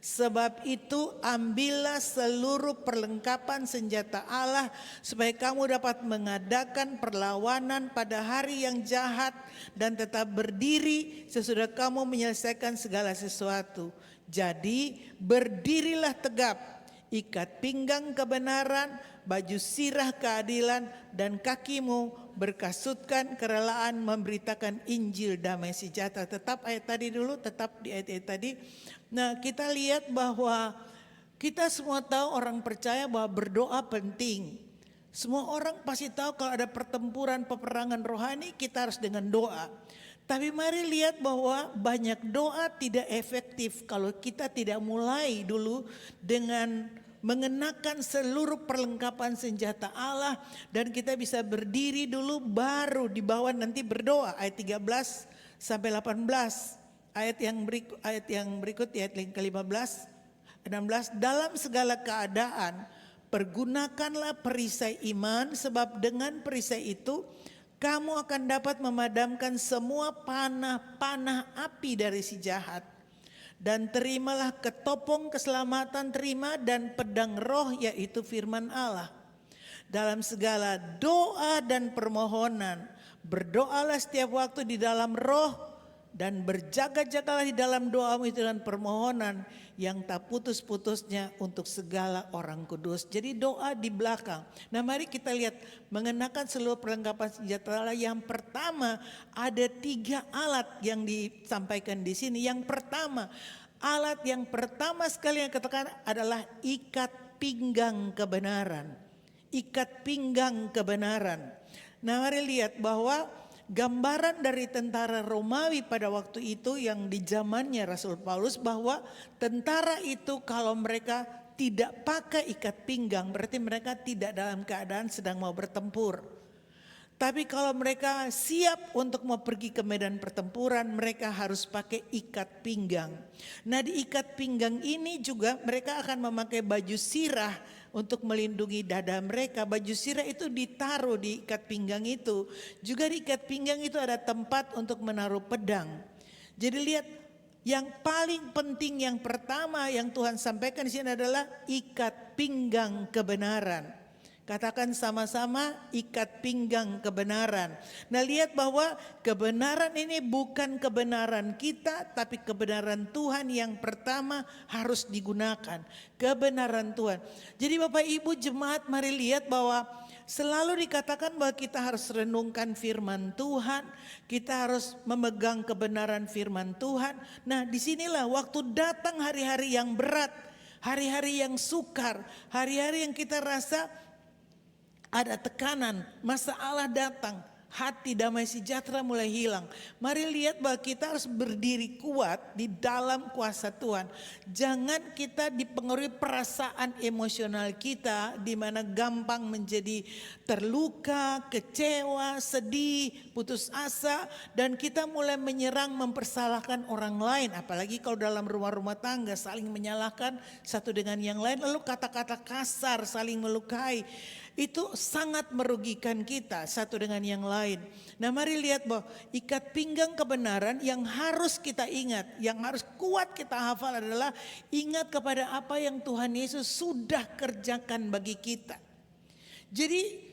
Sebab itu ambillah seluruh perlengkapan senjata Allah supaya kamu dapat mengadakan perlawanan pada hari yang jahat dan tetap berdiri sesudah kamu menyelesaikan segala sesuatu. Jadi berdirilah tegap, ikat pinggang kebenaran, baju sirah keadilan, dan kakimu berkasutkan kerelaan memberitakan Injil damai sejahtera. Tetap ayat tadi dulu, tetap di ayat tadi. Nah, kita lihat bahwa kita semua tahu, orang percaya bahwa berdoa penting. Semua orang pasti tahu kalau ada pertempuran, peperangan rohani, kita harus dengan doa. Tapi mari lihat bahwa banyak doa tidak efektif kalau kita tidak mulai dulu dengan mengenakan seluruh perlengkapan senjata Allah, dan kita bisa berdiri dulu baru di bawah nanti berdoa. Ayat 13 sampai 18. Ayat yang berikut ayat yang ke-15, 16. Dalam segala keadaan pergunakanlah perisai iman, sebab dengan perisai itu kamu akan dapat memadamkan semua panah api dari si jahat. Dan terimalah ketopong keselamatan, terima, dan pedang roh yaitu firman Allah. dalam segala doa dan permohonan. Berdoalah setiap waktu di dalam roh dan berjaga-jagalah di dalam doamu itu dan permohonan yang tak putus-putusnya untuk segala orang kudus. Jadi doa di belakang. Nah mari kita lihat mengenakan seluruh perlengkapan senjata Allah. Yang pertama ada 3 alat yang disampaikan di sini. Yang pertama, alat yang pertama sekali yang katakan adalah ikat pinggang kebenaran. Ikat pinggang kebenaran. Nah mari lihat bahwa gambaran dari tentara Romawi pada waktu itu yang di zamannya Rasul Paulus, bahwa tentara itu kalau mereka tidak pakai ikat pinggang berarti mereka tidak dalam keadaan sedang mau bertempur. Tapi kalau mereka siap untuk mau pergi ke medan pertempuran, mereka harus pakai ikat pinggang. Nah di ikat pinggang ini juga mereka akan memakai baju sirah untuk melindungi dada mereka. Baju sirah itu ditaruh di ikat pinggang itu. Juga di ikat pinggang itu ada tempat untuk menaruh pedang. Jadi lihat, yang paling penting yang pertama yang Tuhan sampaikan di sini adalah ikat pinggang kebenaran. Katakan sama-sama, ikat pinggang kebenaran. Nah lihat bahwa kebenaran ini bukan kebenaran kita, tapi kebenaran Tuhan yang pertama harus digunakan. Kebenaran Tuhan. Jadi Bapak Ibu jemaat, mari lihat bahwa selalu dikatakan bahwa kita harus renungkan firman Tuhan. Kita harus memegang kebenaran firman Tuhan. Nah disinilah waktu datang hari-hari yang berat, hari-hari yang sukar, hari-hari yang kita rasa ada tekanan, masalah datang, hati damai sejahtera mulai hilang. Mari lihat bahwa kita harus berdiri kuat di dalam kuasa Tuhan. Jangan kita dipengaruhi perasaan emosional kita, di mana gampang menjadi terluka, kecewa, sedih, putus asa, dan kita mulai menyerang, mempersalahkan orang lain. Apalagi kalau dalam rumah-rumah tangga saling menyalahkan satu dengan yang lain, lalu kata-kata kasar saling melukai. Itu sangat merugikan kita satu dengan yang lain. Nah mari lihat bahwa ikat pinggang kebenaran yang harus kita ingat, yang harus kuat kita hafal adalah ingat kepada apa yang Tuhan Yesus sudah kerjakan bagi kita. Jadi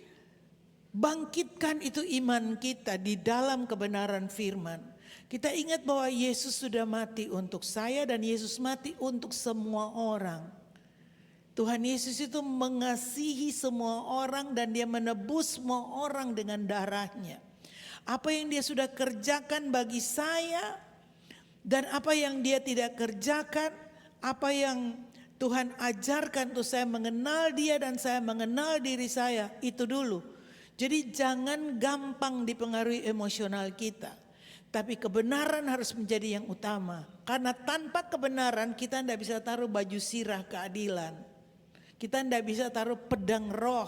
bangkitkan itu iman kita di dalam kebenaran firman. Kita ingat bahwa Yesus sudah mati untuk saya dan Yesus mati untuk semua orang. Tuhan Yesus itu mengasihi semua orang dan dia menebus semua orang dengan darahnya. Apa yang dia sudah kerjakan bagi saya dan apa yang dia tidak kerjakan, apa yang Tuhan ajarkan untuk saya mengenal dia dan saya mengenal diri saya, itu dulu. Jadi jangan gampang dipengaruhi emosional kita. Tapi kebenaran harus menjadi yang utama. Karena tanpa kebenaran kita tidak bisa taruh baju sirah keadilan. Kita tidak bisa taruh pedang roh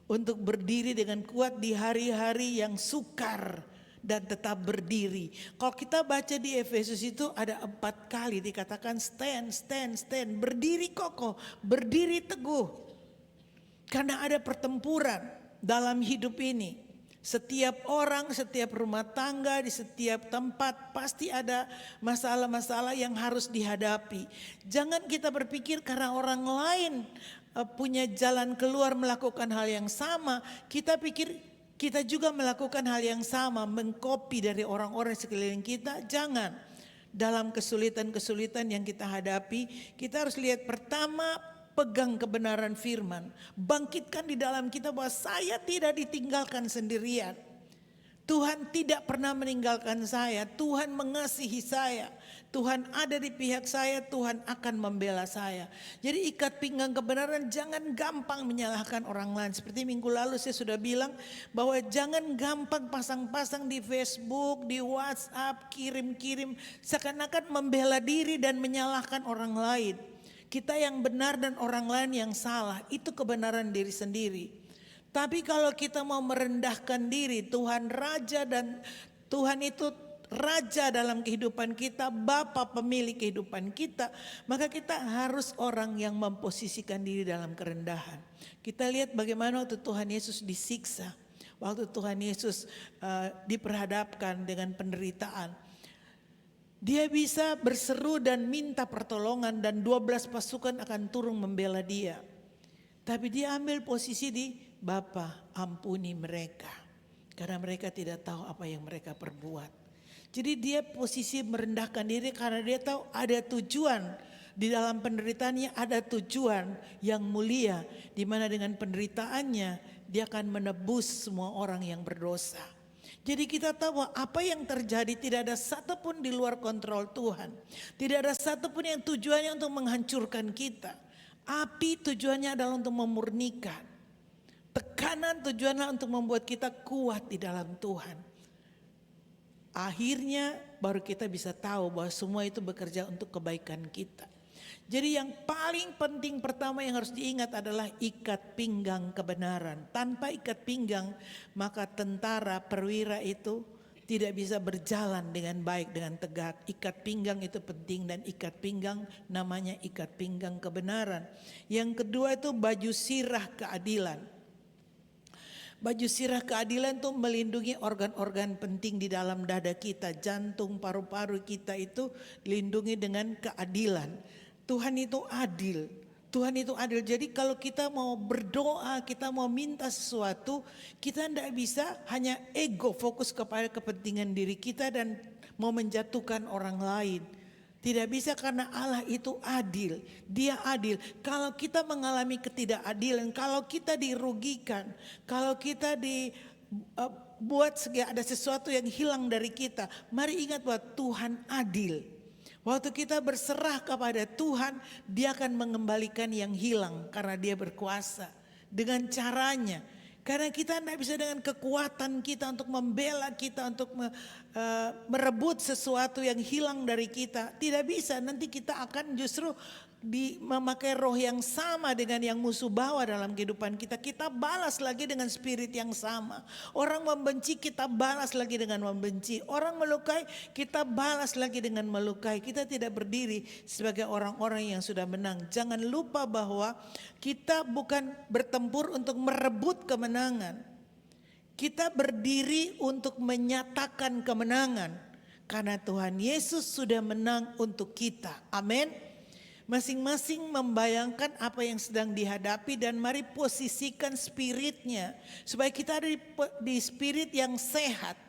untuk berdiri dengan kuat di hari-hari yang sukar dan tetap berdiri. Kalau kita baca di Efesus itu ada 4 kali dikatakan stand, stand, stand. Berdiri kokoh, berdiri teguh. Karena ada pertempuran dalam hidup ini. Setiap orang, setiap rumah tangga, di setiap tempat pasti ada masalah-masalah yang harus dihadapi. Jangan kita berpikir karena orang lain punya jalan keluar melakukan hal yang sama, kita pikir kita juga melakukan hal yang sama, mengkopi dari orang-orang sekeliling kita. Jangan. Dalam kesulitan-kesulitan yang kita hadapi, kita harus lihat pertama, pegang kebenaran firman. Bangkitkan di dalam kita bahwa saya tidak ditinggalkan sendirian. Tuhan tidak pernah meninggalkan saya. Tuhan mengasihi saya. Tuhan ada di pihak saya. Tuhan akan membela saya. Jadi ikat pinggang kebenaran, jangan gampang menyalahkan orang lain. Seperti minggu lalu saya sudah bilang bahwa jangan gampang pasang-pasang di Facebook, di WhatsApp, kirim-kirim. Seakan-akan membela diri dan menyalahkan orang lain. Kita yang benar dan orang lain yang salah, itu kebenaran diri sendiri. Tapi kalau kita mau merendahkan diri, Tuhan Raja dan Tuhan itu Raja dalam kehidupan kita, Bapa pemilik kehidupan kita, maka kita harus orang yang memposisikan diri dalam kerendahan. Kita lihat bagaimana waktu Tuhan Yesus disiksa, waktu Tuhan Yesus diperhadapkan dengan penderitaan. Dia bisa berseru dan minta pertolongan dan 12 pasukan akan turun membela dia. Tapi dia ambil posisi di Bapa, ampuni mereka karena mereka tidak tahu apa yang mereka perbuat. Jadi dia posisi merendahkan diri karena dia tahu ada tujuan di dalam penderitaannya, ada tujuan yang mulia di mana dengan penderitaannya dia akan menebus semua orang yang berdosa. Jadi kita tahu bahwa apa yang terjadi tidak ada satupun di luar kontrol Tuhan. Tidak ada satupun yang tujuannya untuk menghancurkan kita. Api tujuannya adalah untuk memurnikan. Tekanan tujuannya untuk membuat kita kuat di dalam Tuhan. Akhirnya baru kita bisa tahu bahwa semua itu bekerja untuk kebaikan kita. Jadi yang paling penting pertama yang harus diingat adalah ikat pinggang kebenaran. Tanpa ikat pinggang maka tentara perwira itu tidak bisa berjalan dengan baik, dengan tegak. Ikat pinggang itu penting dan ikat pinggang namanya ikat pinggang kebenaran. Yang kedua itu baju sirah keadilan. Baju sirah keadilan itu melindungi organ-organ penting di dalam dada kita. Jantung, paru-paru kita itu dilindungi dengan keadilan. Tuhan itu adil. Tuhan itu adil. Jadi kalau kita mau berdoa, kita mau minta sesuatu, kita tidak bisa hanya ego fokus kepada kepentingan diri kita dan mau menjatuhkan orang lain. Tidak bisa karena Allah itu adil. Dia adil. Kalau kita mengalami ketidakadilan, kalau kita dirugikan, kalau kita buat ada sesuatu yang hilang dari kita, mari ingat bahwa Tuhan adil. Waktu kita berserah kepada Tuhan, Dia akan mengembalikan yang hilang karena Dia berkuasa dengan caranya. Karena kita tidak bisa dengan kekuatan kita untuk membela kita, untuk merebut sesuatu yang hilang dari kita. Tidak bisa, nanti kita akan justru memakai roh yang sama dengan yang musuh bawa dalam kehidupan kita. Kita balas lagi dengan spirit yang sama. Orang membenci, kita balas lagi dengan membenci. Orang melukai, kita balas lagi dengan melukai. Kita tidak berdiri sebagai orang-orang yang sudah menang. Jangan lupa bahwa kita bukan bertempur untuk merebut kemenangan. Kita berdiri untuk menyatakan kemenangan. Karena Tuhan Yesus sudah menang untuk kita. Amin. Masing-masing membayangkan apa yang sedang dihadapi dan mari posisikan spiritnya supaya kita ada di spirit yang sehat.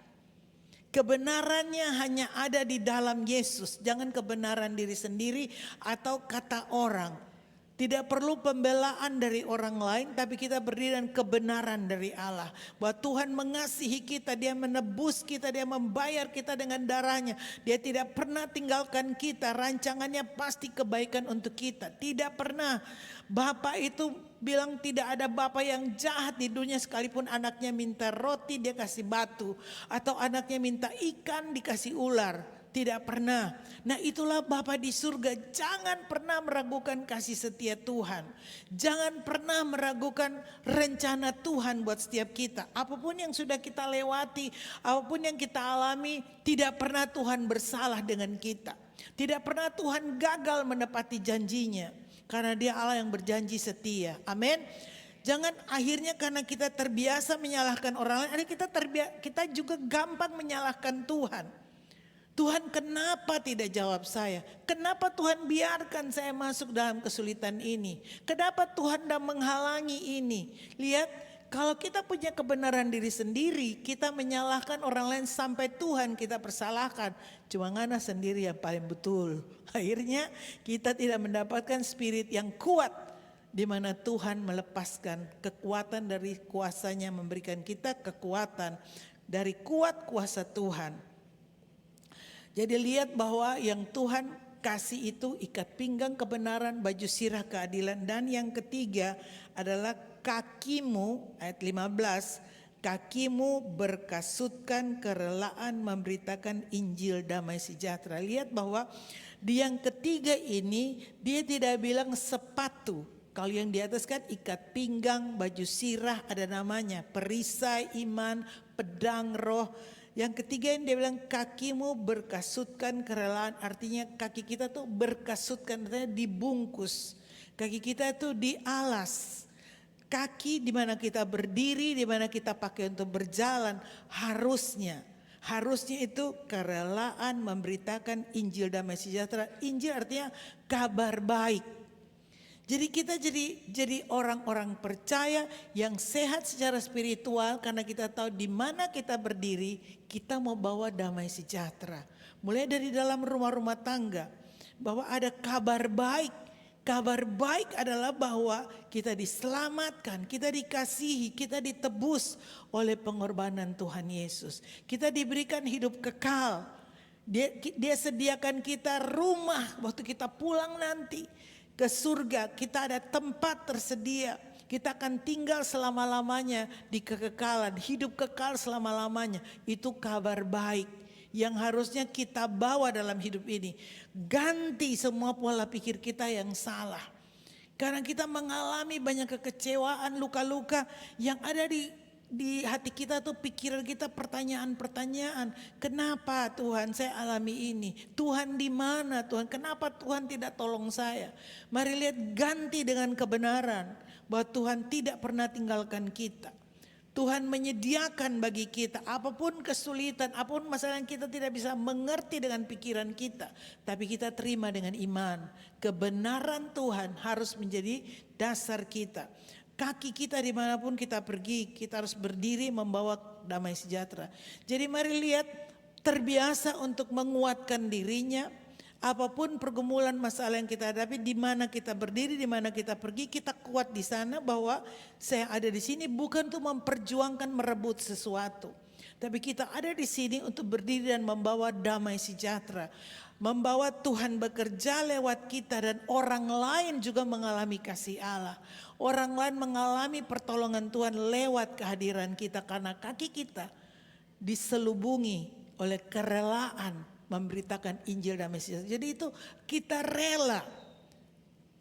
Kebenarannya hanya ada di dalam Yesus, jangan kebenaran diri sendiri atau kata orang. Tidak perlu pembelaan dari orang lain, tapi kita berdiri dengan kebenaran dari Allah. Bahwa Tuhan mengasihi kita, Dia menebus kita, Dia membayar kita dengan darahnya. Dia tidak pernah tinggalkan kita, rancangannya pasti kebaikan untuk kita. Tidak pernah. Bapa itu bilang tidak ada bapa yang jahat di dunia sekalipun anaknya minta roti dia kasih batu. Atau anaknya minta ikan dikasih ular. Tidak pernah. Nah itulah Bapa di surga. Jangan pernah meragukan kasih setia Tuhan. Jangan pernah meragukan rencana Tuhan buat setiap kita. Apapun yang sudah kita lewati, apapun yang kita alami, tidak pernah Tuhan bersalah dengan kita. Tidak pernah Tuhan gagal menepati janjinya. Karena Dia Allah yang berjanji setia. Amin. Jangan akhirnya karena kita terbiasa menyalahkan orang lain, kita juga gampang menyalahkan Tuhan. Tuhan kenapa tidak jawab saya? Kenapa Tuhan biarkan saya masuk dalam kesulitan ini? Kenapa Tuhan tidak menghalangi ini? Lihat, kalau kita punya kebenaran diri sendiri, kita menyalahkan orang lain sampai Tuhan kita persalahkan. Cuma ngana sendiri yang paling betul. Akhirnya kita tidak mendapatkan spirit yang kuat, di mana Tuhan melepaskan kekuatan dari kuasanya, memberikan kita kekuatan dari kuat kuasa Tuhan. Jadi lihat bahwa yang Tuhan kasih itu ikat pinggang kebenaran, baju sirah keadilan. Dan yang ketiga adalah kakimu, ayat 15. Kakimu berkasutkan kerelaan memberitakan Injil damai sejahtera. Lihat bahwa di yang ketiga ini dia tidak bilang sepatu. Kalau yang di atas kan ikat pinggang, baju sirah ada namanya. Perisai iman, pedang roh. Yang ketiga yang dia bilang kakimu berkasutkan kerelaan. Artinya kaki kita tuh berkasutkan, artinya dibungkus. Kaki kita tuh dialas. Kaki di mana kita berdiri, di mana kita pakai untuk berjalan. Harusnya itu kerelaan memberitakan Injil damai sejahtera. Injil artinya kabar baik. Jadi kita jadi orang-orang percaya yang sehat secara spiritual karena kita tahu di mana kita berdiri, kita mau bawa damai sejahtera. Mulai dari dalam rumah-rumah tangga, bahwa ada kabar baik. Kabar baik adalah bahwa kita diselamatkan, kita dikasihi, kita ditebus oleh pengorbanan Tuhan Yesus. Kita diberikan hidup kekal. Dia sediakan kita rumah waktu kita pulang nanti ke surga. Kita ada tempat tersedia. Kita akan tinggal selama-lamanya di kekekalan, hidup kekal selama-lamanya. Itu kabar baik yang harusnya kita bawa dalam hidup ini. Ganti semua pola pikir kita yang salah. Karena kita mengalami banyak kekecewaan, luka-luka yang ada di hati kita tuh, pikiran kita, pertanyaan-pertanyaan. Kenapa Tuhan saya alami ini? Tuhan di mana Tuhan? Kenapa Tuhan tidak tolong saya? Mari lihat, ganti dengan kebenaran bahwa Tuhan tidak pernah tinggalkan kita. Tuhan menyediakan bagi kita apapun kesulitan, apapun masalah yang kita tidak bisa mengerti dengan pikiran kita. Tapi kita terima dengan iman. Kebenaran Tuhan harus menjadi dasar kita. Kaki kita dimanapun kita pergi, kita harus berdiri membawa damai sejahtera. Jadi mari lihat, terbiasa untuk menguatkan dirinya. Apapun pergumulan masalah yang kita hadapi, di mana kita berdiri, di mana kita pergi, kita kuat di sana bahwa saya ada di sini bukan untuk memperjuangkan merebut sesuatu. Tapi kita ada di sini untuk berdiri dan membawa damai sejahtera. Membawa Tuhan bekerja lewat kita dan orang lain juga mengalami kasih Allah. Orang lain mengalami pertolongan Tuhan lewat kehadiran kita karena kaki kita diselubungi oleh kerelaan memberitakan Injil damai sejahtera. Jadi itu kita rela.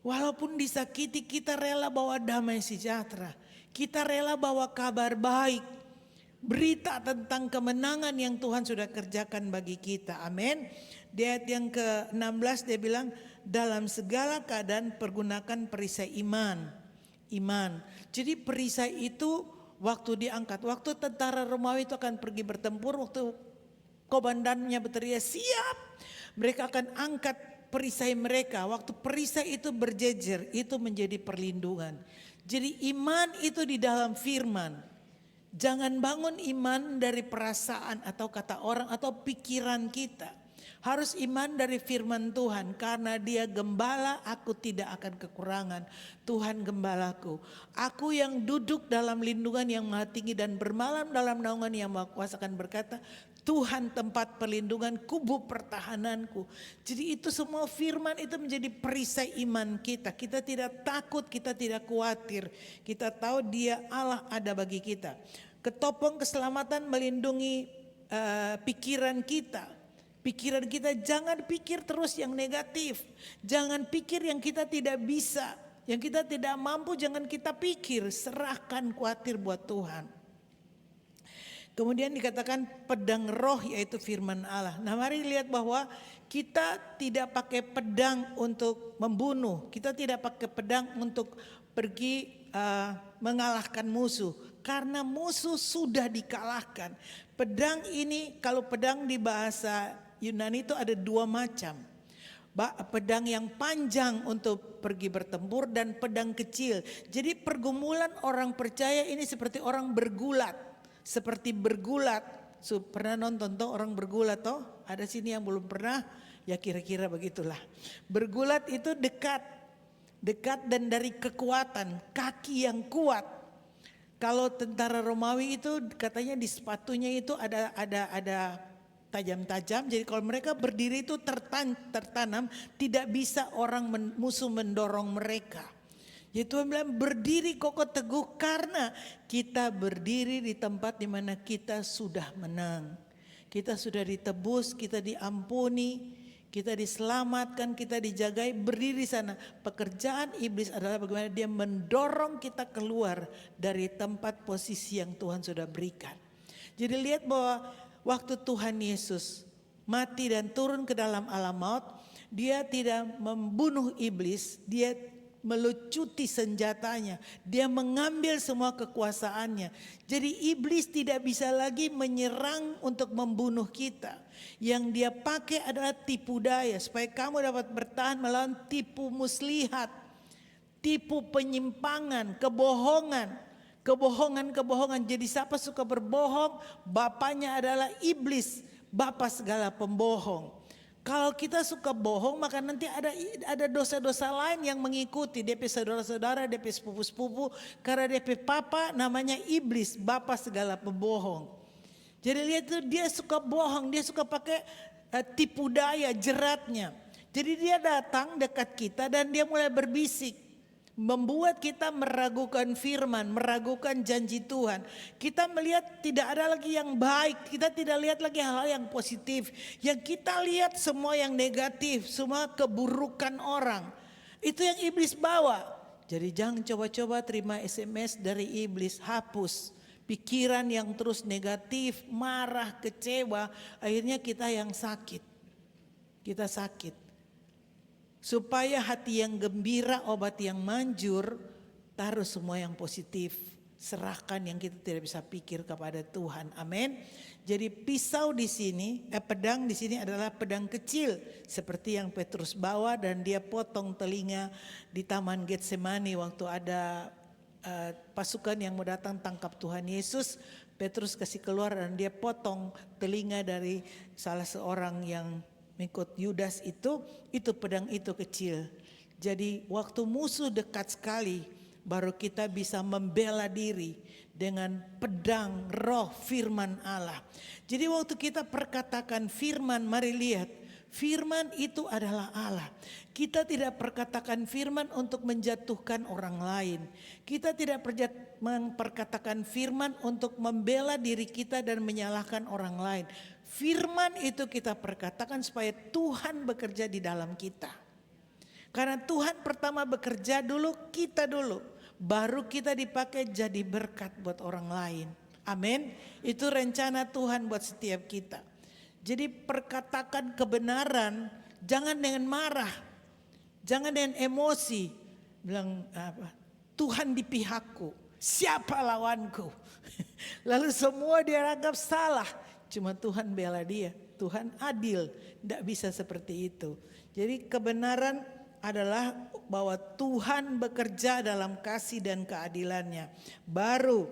Walaupun disakiti, kita rela bawa damai sejahtera. Kita rela bawa kabar baik. Berita tentang kemenangan yang Tuhan sudah kerjakan bagi kita. Amin. Di ayat yang ke-16 dia bilang, dalam segala keadaan pergunakan perisai iman. Iman. Jadi perisai itu waktu diangkat. Waktu tentara Romawi itu akan pergi bertempur, waktu komandannya berteriak siap, mereka akan angkat perisai mereka. Waktu perisai itu berjejer, itu menjadi perlindungan. Jadi iman itu di dalam firman. Jangan bangun iman dari perasaan atau kata orang atau pikiran kita. Harus iman dari firman Tuhan, karena Dia gembala, aku tidak akan kekurangan. Tuhan gembalaku, aku yang duduk dalam lindungan yang maha tinggi dan bermalam dalam naungan yang maha kuasa akan berkata, Tuhan tempat perlindungan, kubu pertahananku. Jadi itu semua firman itu menjadi perisai iman kita. Kita tidak takut, kita tidak khawatir. Kita tahu Dia Allah ada bagi kita. Ketopong keselamatan melindungi pikiran kita. Pikiran kita jangan pikir terus yang negatif. Jangan pikir yang kita tidak bisa. Yang kita tidak mampu jangan kita pikir. Serahkan, khawatir buat Tuhan. Kemudian dikatakan pedang roh, yaitu firman Allah. Nah mari lihat bahwa kita tidak pakai pedang untuk membunuh. Kita tidak pakai pedang untuk pergi mengalahkan musuh. Karena musuh sudah dikalahkan. Pedang ini, kalau pedang di bahasa Yunani itu ada dua macam. Pedang yang panjang untuk pergi bertempur dan pedang kecil. Jadi pergumulan orang percaya ini seperti orang bergulat. Seperti bergulat. Pernah nonton toh orang bergulat toh? Ada sini yang belum pernah? Ya kira-kira begitulah. Bergulat itu dekat. Dekat dan dari kekuatan. Kaki yang kuat. Kalau tentara Romawi itu katanya di sepatunya itu ada tajam-tajam. Jadi kalau mereka berdiri itu tertanam, tidak bisa musuh mendorong mereka. Jadi Tuhan bilang berdiri kokoh teguh karena kita berdiri di tempat di mana kita sudah menang. Kita sudah ditebus, kita diampuni, kita diselamatkan, kita dijagai, berdiri sana. Pekerjaan iblis adalah bagaimana dia mendorong kita keluar dari tempat posisi yang Tuhan sudah berikan. Jadi lihat bahwa waktu Tuhan Yesus mati dan turun ke dalam alam maut, Dia tidak membunuh iblis, Dia melucuti senjatanya, Dia mengambil semua kekuasaannya. Jadi iblis tidak bisa lagi menyerang untuk membunuh kita. Yang dia pakai adalah tipu daya supaya kamu dapat bertahan melawan tipu muslihat. tipu, penyimpangan, kebohongan. Kebohongan. Jadi siapa suka berbohong, bapaknya adalah iblis, bapa segala pembohong. Kalau kita suka bohong, maka nanti ada dosa-dosa lain yang mengikuti. DP saudara-saudara, DP sepupu-sepupu, karena DP papa namanya iblis, bapa segala pembohong. Jadi lihat tuh, dia suka bohong, dia suka pakai tipu daya, jeratnya. Jadi dia datang dekat kita dan dia mulai berbisik. Membuat kita meragukan firman, meragukan janji Tuhan. Kita melihat tidak ada lagi yang baik, kita tidak lihat lagi hal-hal yang positif. Yang kita lihat semua yang negatif, semua keburukan orang. Itu yang iblis bawa. Jadi jangan coba-coba terima SMS dari iblis, hapus. Pikiran yang terus negatif, marah, kecewa, akhirnya kita yang sakit. Kita sakit. Supaya hati yang gembira, obat yang manjur, taruh semua yang positif. Serahkan yang kita tidak bisa pikir kepada Tuhan. Amin. Jadi pisau di sini, pedang di sini adalah pedang kecil. Seperti yang Petrus bawa dan dia potong telinga di Taman Getsemani waktu ada pasukan yang mau datang tangkap Tuhan Yesus. Petrus kasih keluar dan dia potong telinga dari salah seorang yang mengikut Yudas itu pedang itu kecil. Jadi waktu musuh dekat sekali baru kita bisa membela diri dengan pedang roh firman Allah. Jadi waktu kita perkatakan firman, mari lihat, firman itu adalah Allah. Kita tidak perkatakan firman untuk menjatuhkan orang lain. Kita tidak memperkatakan firman untuk membela diri kita dan menyalahkan orang lain. Firman itu kita perkatakan supaya Tuhan bekerja di dalam kita. Karena Tuhan pertama bekerja dulu, kita dulu. Baru kita dipakai jadi berkat buat orang lain. Amin. Itu rencana Tuhan buat setiap kita. Jadi perkatakan kebenaran, jangan dengan marah. Jangan dengan emosi. Bilang apa? Tuhan di pihakku, siapa lawanku? Lalu semua dia anggap salah. Cuma Tuhan bela dia, Tuhan adil, tidak bisa seperti itu. Jadi kebenaran adalah bahwa Tuhan bekerja dalam kasih dan keadilannya. Baru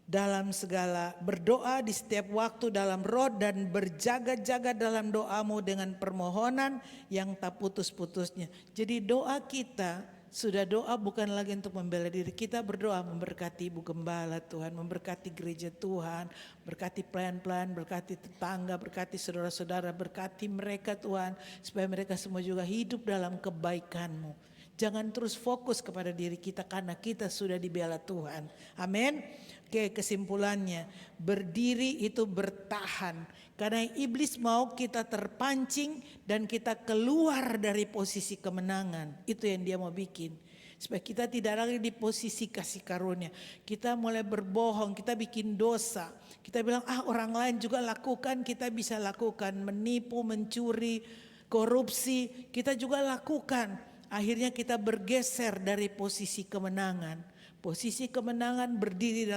dalam segala berdoa di setiap waktu dalam roh dan berjaga-jaga dalam doamu dengan permohonan yang tak putus-putusnya. Jadi doa kita sudah doa bukan lagi untuk membela diri. Kita berdoa memberkati Ibu Gembala Tuhan, memberkati gereja Tuhan, berkati pelayan-pelayan, berkati tetangga, berkati saudara-saudara, berkati mereka Tuhan. Supaya mereka semua juga hidup dalam kebaikan-Mu. Jangan terus fokus kepada diri kita karena kita sudah dibela Tuhan. Amin. Oke, kesimpulannya, berdiri itu bertahan. Karena iblis mau kita terpancing dan kita keluar dari posisi kemenangan. Itu yang dia mau bikin. Supaya kita tidak lagi di posisi kasih karunia. Kita mulai berbohong, kita bikin dosa. Kita bilang orang lain juga lakukan, kita bisa lakukan. Menipu, mencuri, korupsi, kita juga lakukan. Akhirnya kita bergeser dari posisi kemenangan. Posisi kemenangan berdiri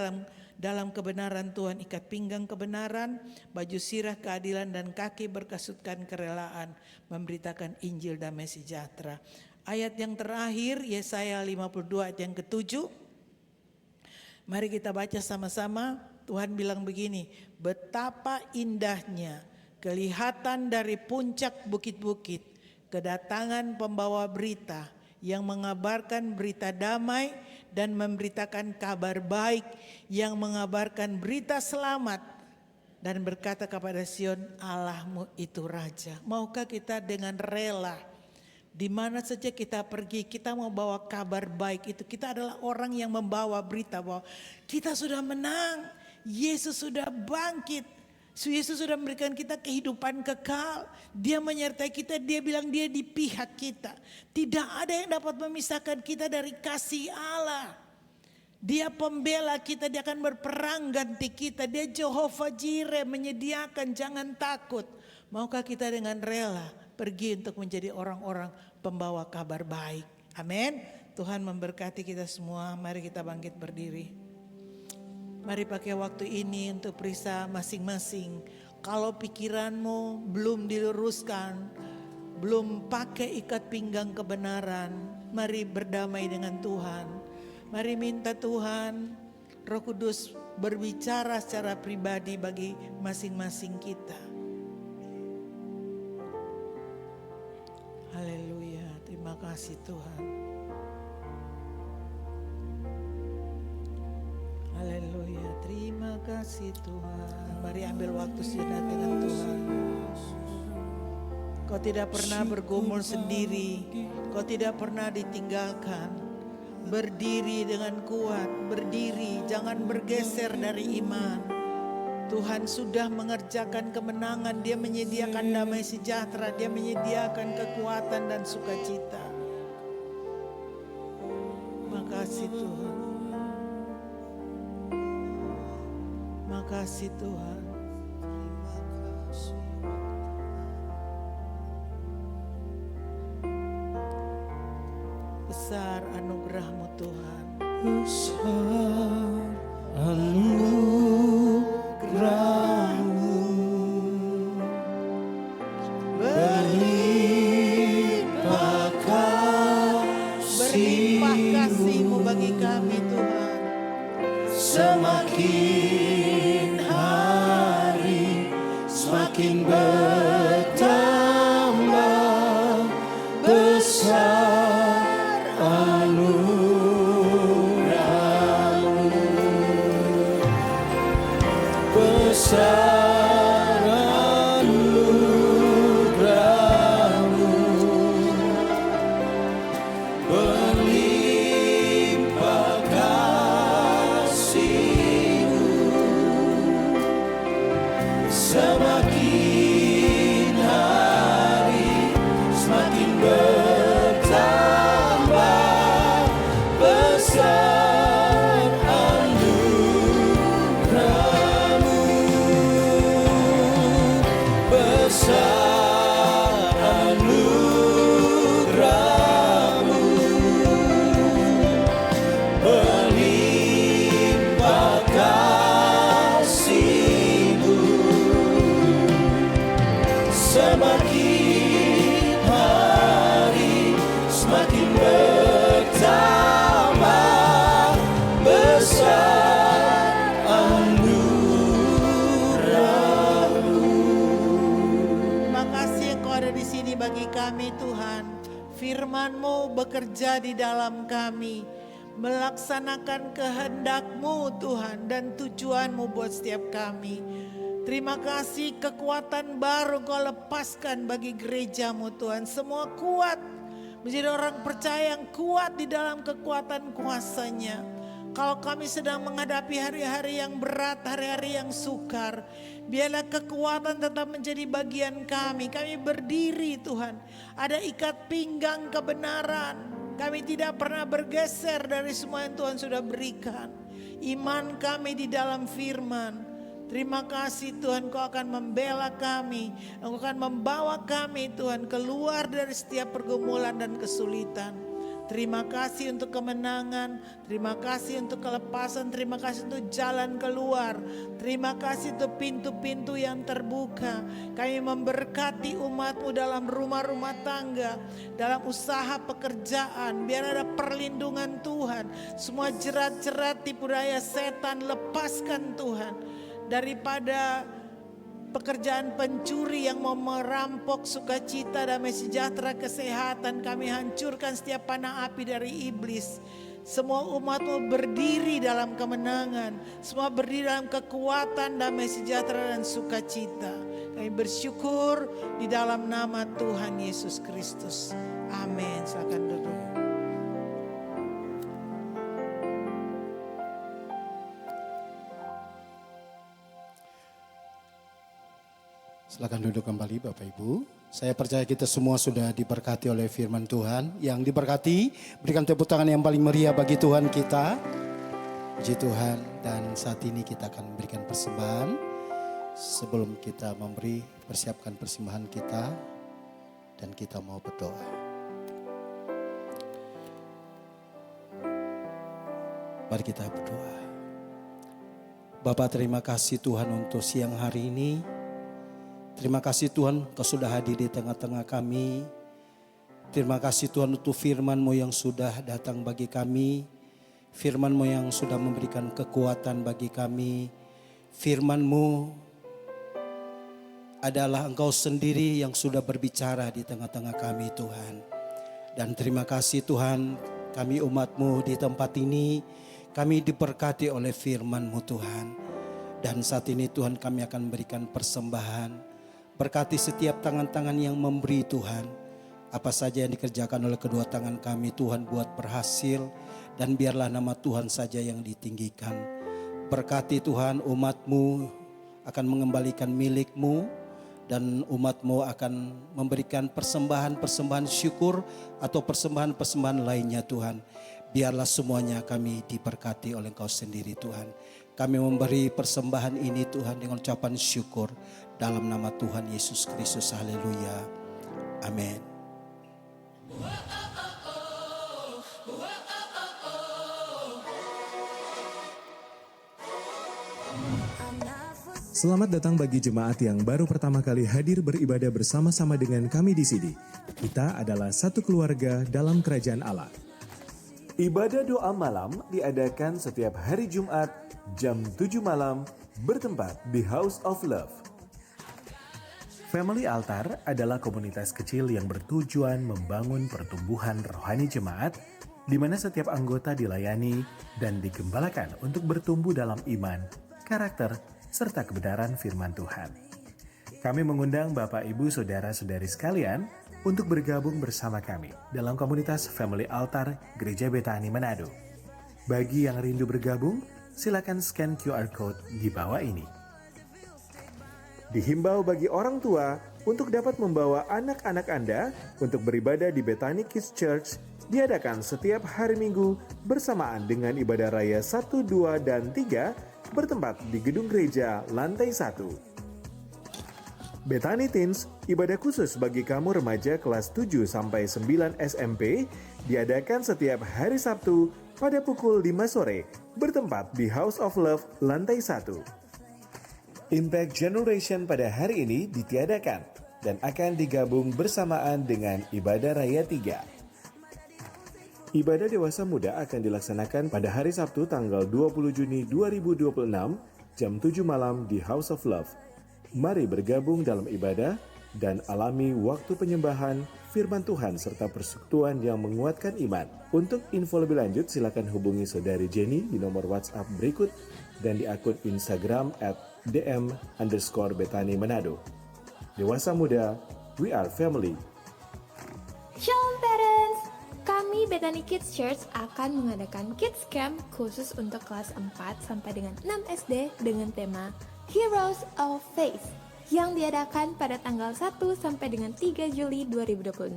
dalam kebenaran Tuhan, ikat pinggang kebenaran, baju sirah keadilan dan kaki berkasutkan kerelaan, memberitakan Injil damai sejahtera. Ayat yang terakhir Yesaya 52 ayat yang ke-7. Mari kita baca sama-sama. Tuhan bilang begini, betapa indahnya kelihatan dari puncak bukit-bukit kedatangan pembawa berita yang mengabarkan berita damai dan memberitakan kabar baik, yang mengabarkan berita selamat dan berkata kepada Sion, Allahmu itu Raja. Maukah kita dengan rela di mana saja kita pergi, kita mau bawa kabar baik itu. Kita adalah orang yang membawa berita bahwa kita sudah menang, Yesus sudah bangkit. Yesus sudah memberikan kita kehidupan kekal. Dia menyertai kita, dia bilang dia di pihak kita. Tidak ada yang dapat memisahkan kita dari kasih Allah. Dia pembela kita, dia akan berperang ganti kita. Dia Jehovah Jireh, menyediakan, jangan takut. Maukah kita dengan rela pergi untuk menjadi orang-orang pembawa kabar baik. Amin. Tuhan memberkati kita semua. Mari kita bangkit berdiri. Mari pakai waktu ini untuk periksa masing-masing. Kalau pikiranmu belum diluruskan, belum pakai ikat pinggang kebenaran, Mari berdamai dengan Tuhan. Mari minta Tuhan, Roh Kudus berbicara secara pribadi bagi masing-masing kita. Haleluya, terima kasih Tuhan. Haleluya, terima kasih Tuhan. Mari ambil waktu sejenak dengan Tuhan. Kau tidak pernah bergumul sendiri, kau tidak pernah ditinggalkan. Berdiri dengan kuat, berdiri, jangan bergeser dari iman. Tuhan sudah mengerjakan kemenangan, Dia menyediakan damai sejahtera, Dia menyediakan kekuatan dan sukacita. Makasih Tuhan. Makasih Tuhan. Besar anugerah-Mu Tuhan. Besar anugerah-Mu, berlimpah kasih-Mu bagi kami Tuhan. semakin hari semakin bertambah besar anugerah-Mu, besar anugerah-Mu, berlimpah kasih-Mu, semakin hari semakin bertambah besar anugerah-Mu, besar anugerah-Mu, berlimpah kasih-Mu, semakin hari semakin bertambah besar anugerah-Mu. Terima kasih Engkau ada di sini bagi kami Tuhan. Firman-Mu bekerja di dalam kami, melaksanakan kehendak-Mu Tuhan dan tujuan-Mu buat setiap kami. Terima kasih kekuatan baru Kau lepaskan bagi gereja-Mu Tuhan. Semua kuat, menjadi orang percaya yang kuat di dalam kekuatan kuasa-Nya. Kalau kami sedang menghadapi hari-hari yang berat, hari-hari yang sukar, biarlah kekuatan tetap menjadi bagian kami. Kami berdiri Tuhan, ada ikat pinggang kebenaran. Kami tidak pernah bergeser dari semua yang Tuhan sudah berikan. Iman kami di dalam firman. Terima kasih Tuhan, Kau akan membela kami. Engkau akan membawa kami Tuhan keluar dari setiap pergumulan dan kesulitan. Terima kasih untuk kemenangan, terima kasih untuk kelepasan, terima kasih untuk jalan keluar. Terima kasih untuk pintu-pintu yang terbuka. Kami memberkati umat-Mu dalam rumah-rumah tangga, dalam usaha pekerjaan. Biar ada perlindungan Tuhan. Semua jerat-jerat tipu daya setan lepaskan Tuhan. Daripada pekerjaan pencuri yang mau merampok sukacita, damai sejahtera, kesehatan, kami hancurkan setiap panah api dari iblis. Semua umat-Mu berdiri dalam kemenangan, semua berdiri dalam kekuatan, damai sejahtera dan sukacita. Kami bersyukur di dalam nama Tuhan Yesus Kristus. Amin. Silakan duduk. Silakan duduk kembali Bapak Ibu. Saya percaya kita semua sudah diberkati oleh firman Tuhan. Yang diberkati, berikan tepuk tangan yang paling meriah bagi Tuhan kita. Puji Tuhan, dan saat ini kita akan memberikan persembahan. Sebelum kita memberi, persiapkan persembahan kita. Dan kita mau berdoa. Mari kita berdoa. Bapak, terima kasih Tuhan untuk siang hari ini. Terima kasih Tuhan, Kau sudah hadir di tengah-tengah kami. Terima kasih Tuhan untuk firman-Mu yang sudah datang bagi kami. Firman-Mu yang sudah memberikan kekuatan bagi kami. Firman-Mu adalah Engkau sendiri yang sudah berbicara di tengah-tengah kami Tuhan. Dan terima kasih Tuhan, kami umat-Mu di tempat ini, kami diberkati oleh firman-Mu Tuhan. Dan saat ini Tuhan kami akan memberikan persembahan. Berkati setiap tangan-tangan yang memberi Tuhan. Apa saja yang dikerjakan oleh kedua tangan kami Tuhan buat berhasil. Dan biarlah nama Tuhan saja yang ditinggikan. Berkati Tuhan umat-Mu akan mengembalikan milik-Mu. Dan umat-Mu akan memberikan persembahan-persembahan syukur atau persembahan-persembahan lainnya Tuhan. Biarlah semuanya kami diberkati oleh Engkau sendiri Tuhan. Kami memberi persembahan ini Tuhan dengan ucapan syukur. Dalam nama Tuhan Yesus Kristus. Haleluya. Amin. Selamat datang bagi jemaat yang baru pertama kali hadir beribadah bersama-sama dengan kami di sini. Kita adalah satu keluarga dalam kerajaan Allah. Ibadah doa malam diadakan setiap hari Jumat jam 7 malam bertempat di House of Love. Family Altar adalah komunitas kecil yang bertujuan membangun pertumbuhan rohani jemaat di mana setiap anggota dilayani dan digembalakan untuk bertumbuh dalam iman, karakter, serta kebenaran firman Tuhan. Kami mengundang Bapak, Ibu, Saudara-saudari sekalian untuk bergabung bersama kami dalam komunitas Family Altar Gereja Betani Manado. Bagi yang rindu bergabung, silakan scan QR Code di bawah ini. Dihimbau bagi orang tua untuk dapat membawa anak-anak Anda untuk beribadah di Betani Kids Church diadakan setiap hari Minggu bersamaan dengan ibadah raya 1, 2, dan 3 bertempat di gedung gereja lantai 1. Betani Teens, ibadah khusus bagi kamu remaja kelas 7 sampai 9 SMP diadakan setiap hari Sabtu pada pukul 5 sore bertempat di House of Love lantai 1. Impact Generation pada hari ini ditiadakan dan akan digabung bersamaan dengan ibadah raya 3. Ibadah dewasa muda akan dilaksanakan pada hari Sabtu tanggal 20 Juni 2026 jam 7 malam di House of Love. Mari bergabung dalam ibadah dan alami waktu penyembahan, firman Tuhan serta persekutuan yang menguatkan iman. Untuk info lebih lanjut silakan hubungi Saudari Jenny di nomor WhatsApp berikut dan di akun Instagram @dm_Betani Manado. Dewasa muda, we are family. Shalom parents! Kami Betani Kids Church akan mengadakan Kids Camp khusus untuk kelas 4 sampai dengan 6 SD dengan tema Heroes of Faith yang diadakan pada tanggal 1 sampai dengan 3 Juli 2026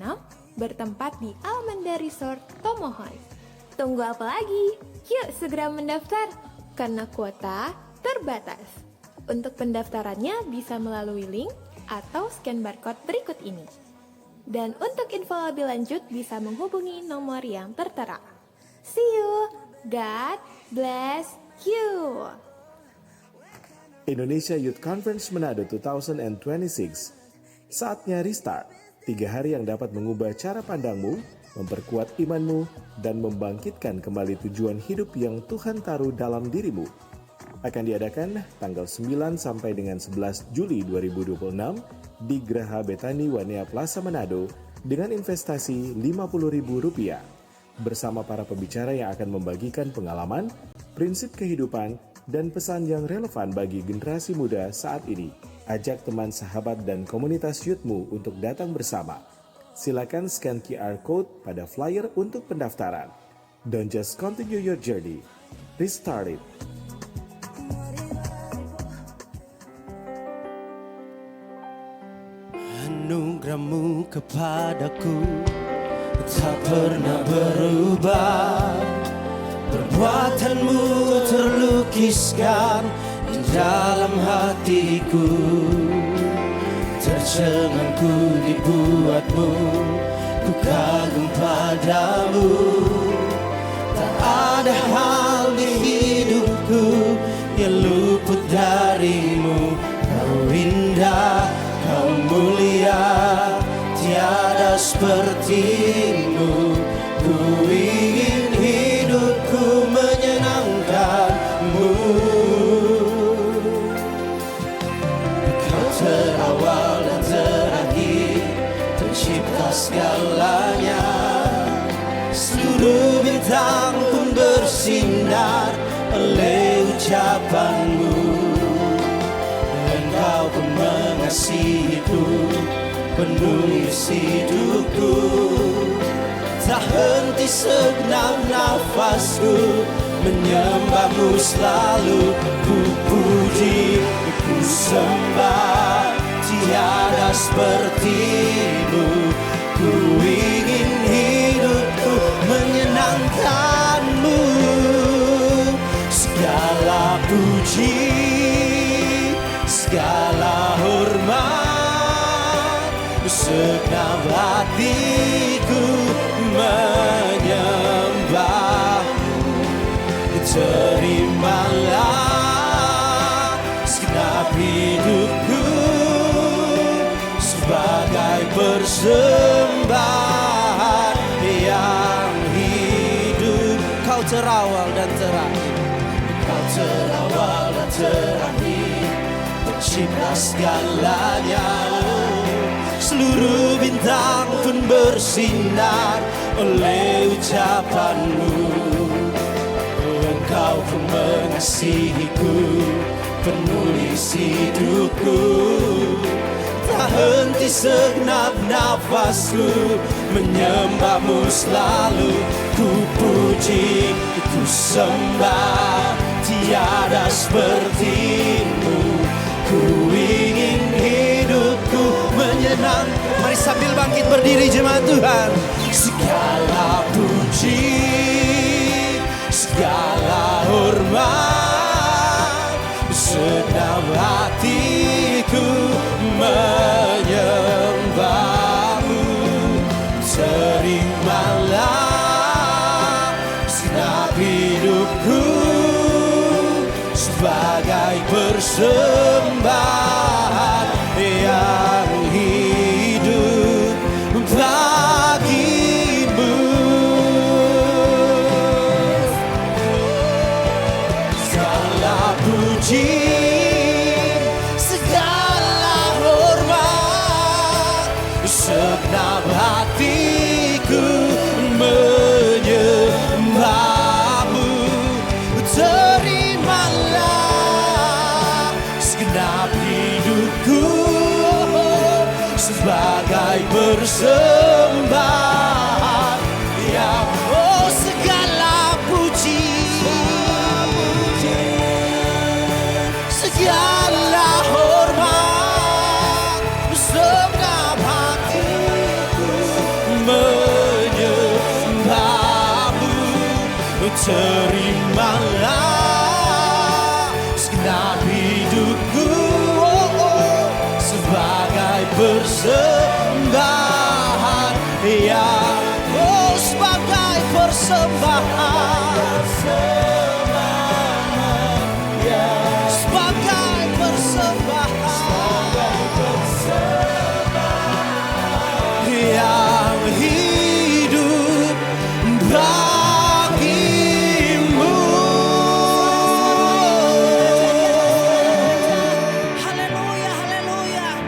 bertempat di Alamanda Resort Tomohon. Tunggu apa lagi? Yuk segera mendaftar karena kuota terbatas. Untuk pendaftarannya bisa melalui link atau scan barcode berikut ini. Dan untuk info lebih lanjut bisa menghubungi nomor yang tertera. See you. God bless you. Indonesia Youth Conference Manado 2026. Saatnya restart. 3 hari yang dapat mengubah cara pandangmu, memperkuat imanmu, dan membangkitkan kembali tujuan hidup yang Tuhan taruh dalam dirimu. Akan diadakan tanggal 9 sampai dengan 11 Juli 2026 di Geraha Betani Wanea Plaza Manado dengan investasi Rp50.000 bersama para pembicara yang akan membagikan pengalaman, prinsip kehidupan, dan pesan yang relevan bagi generasi muda saat ini. Ajak teman, sahabat, dan komunitas youthmu untuk datang bersama. Silakan scan QR Code pada flyer untuk pendaftaran. Don't just continue your journey, restart it. Anugerahmu kepadaku tak pernah berubah. Perbuatanmu terlukiskan di dalam hatiku. Tercengangku dibuatmu, ku kagum padamu. Tak ada hal di hidupku yang luput darimu. Kau indah, kau mulia, tiada seperti ucapanmu. Engkau pun mengasihiku, penulis hidupku. Tak henti segenap nafasku, menyembahmu selalu. Ku puji, ku sembah, tiada sepertimu. Ku ingin hidupku menyenangkanmu. Segala puji, segala hormat, segenap hatiku menyembahmu. Terimalah segenap hidupku sebagai persembahan yang hidup. Kau terawal dan terakhir, Kau terawal dan terakhir, pencipta segalanya. Seluruh bintang pun bersinar oleh ucapanmu. Engkau pun mengasihiku, penulis hidupku. Tak henti segenap nafasku, menyembahmu selalu. Ku puji, ku sembah, tiada sepertimu. Ku ingin hidupku menyenang. Mari sambil bangkit berdiri jemaat Tuhan. Segala puji, segala hormat, segenap hatiku menyembahmu. Terimalah segenap hidupku sebagai persembahan yang hidup bagimu. Segala puji, segala hormat, segenap hatiku menyembahmu. Terimalah segenap hidupku sebagai persembahan yang segala puji, segala hormat, segenap hatiku menyembahmu. Terimalah segenap hidupku sebagai persembahan yang sebagai persembahan, sebagai persembahan yang hidup bagimu. Haleluya, haleluya.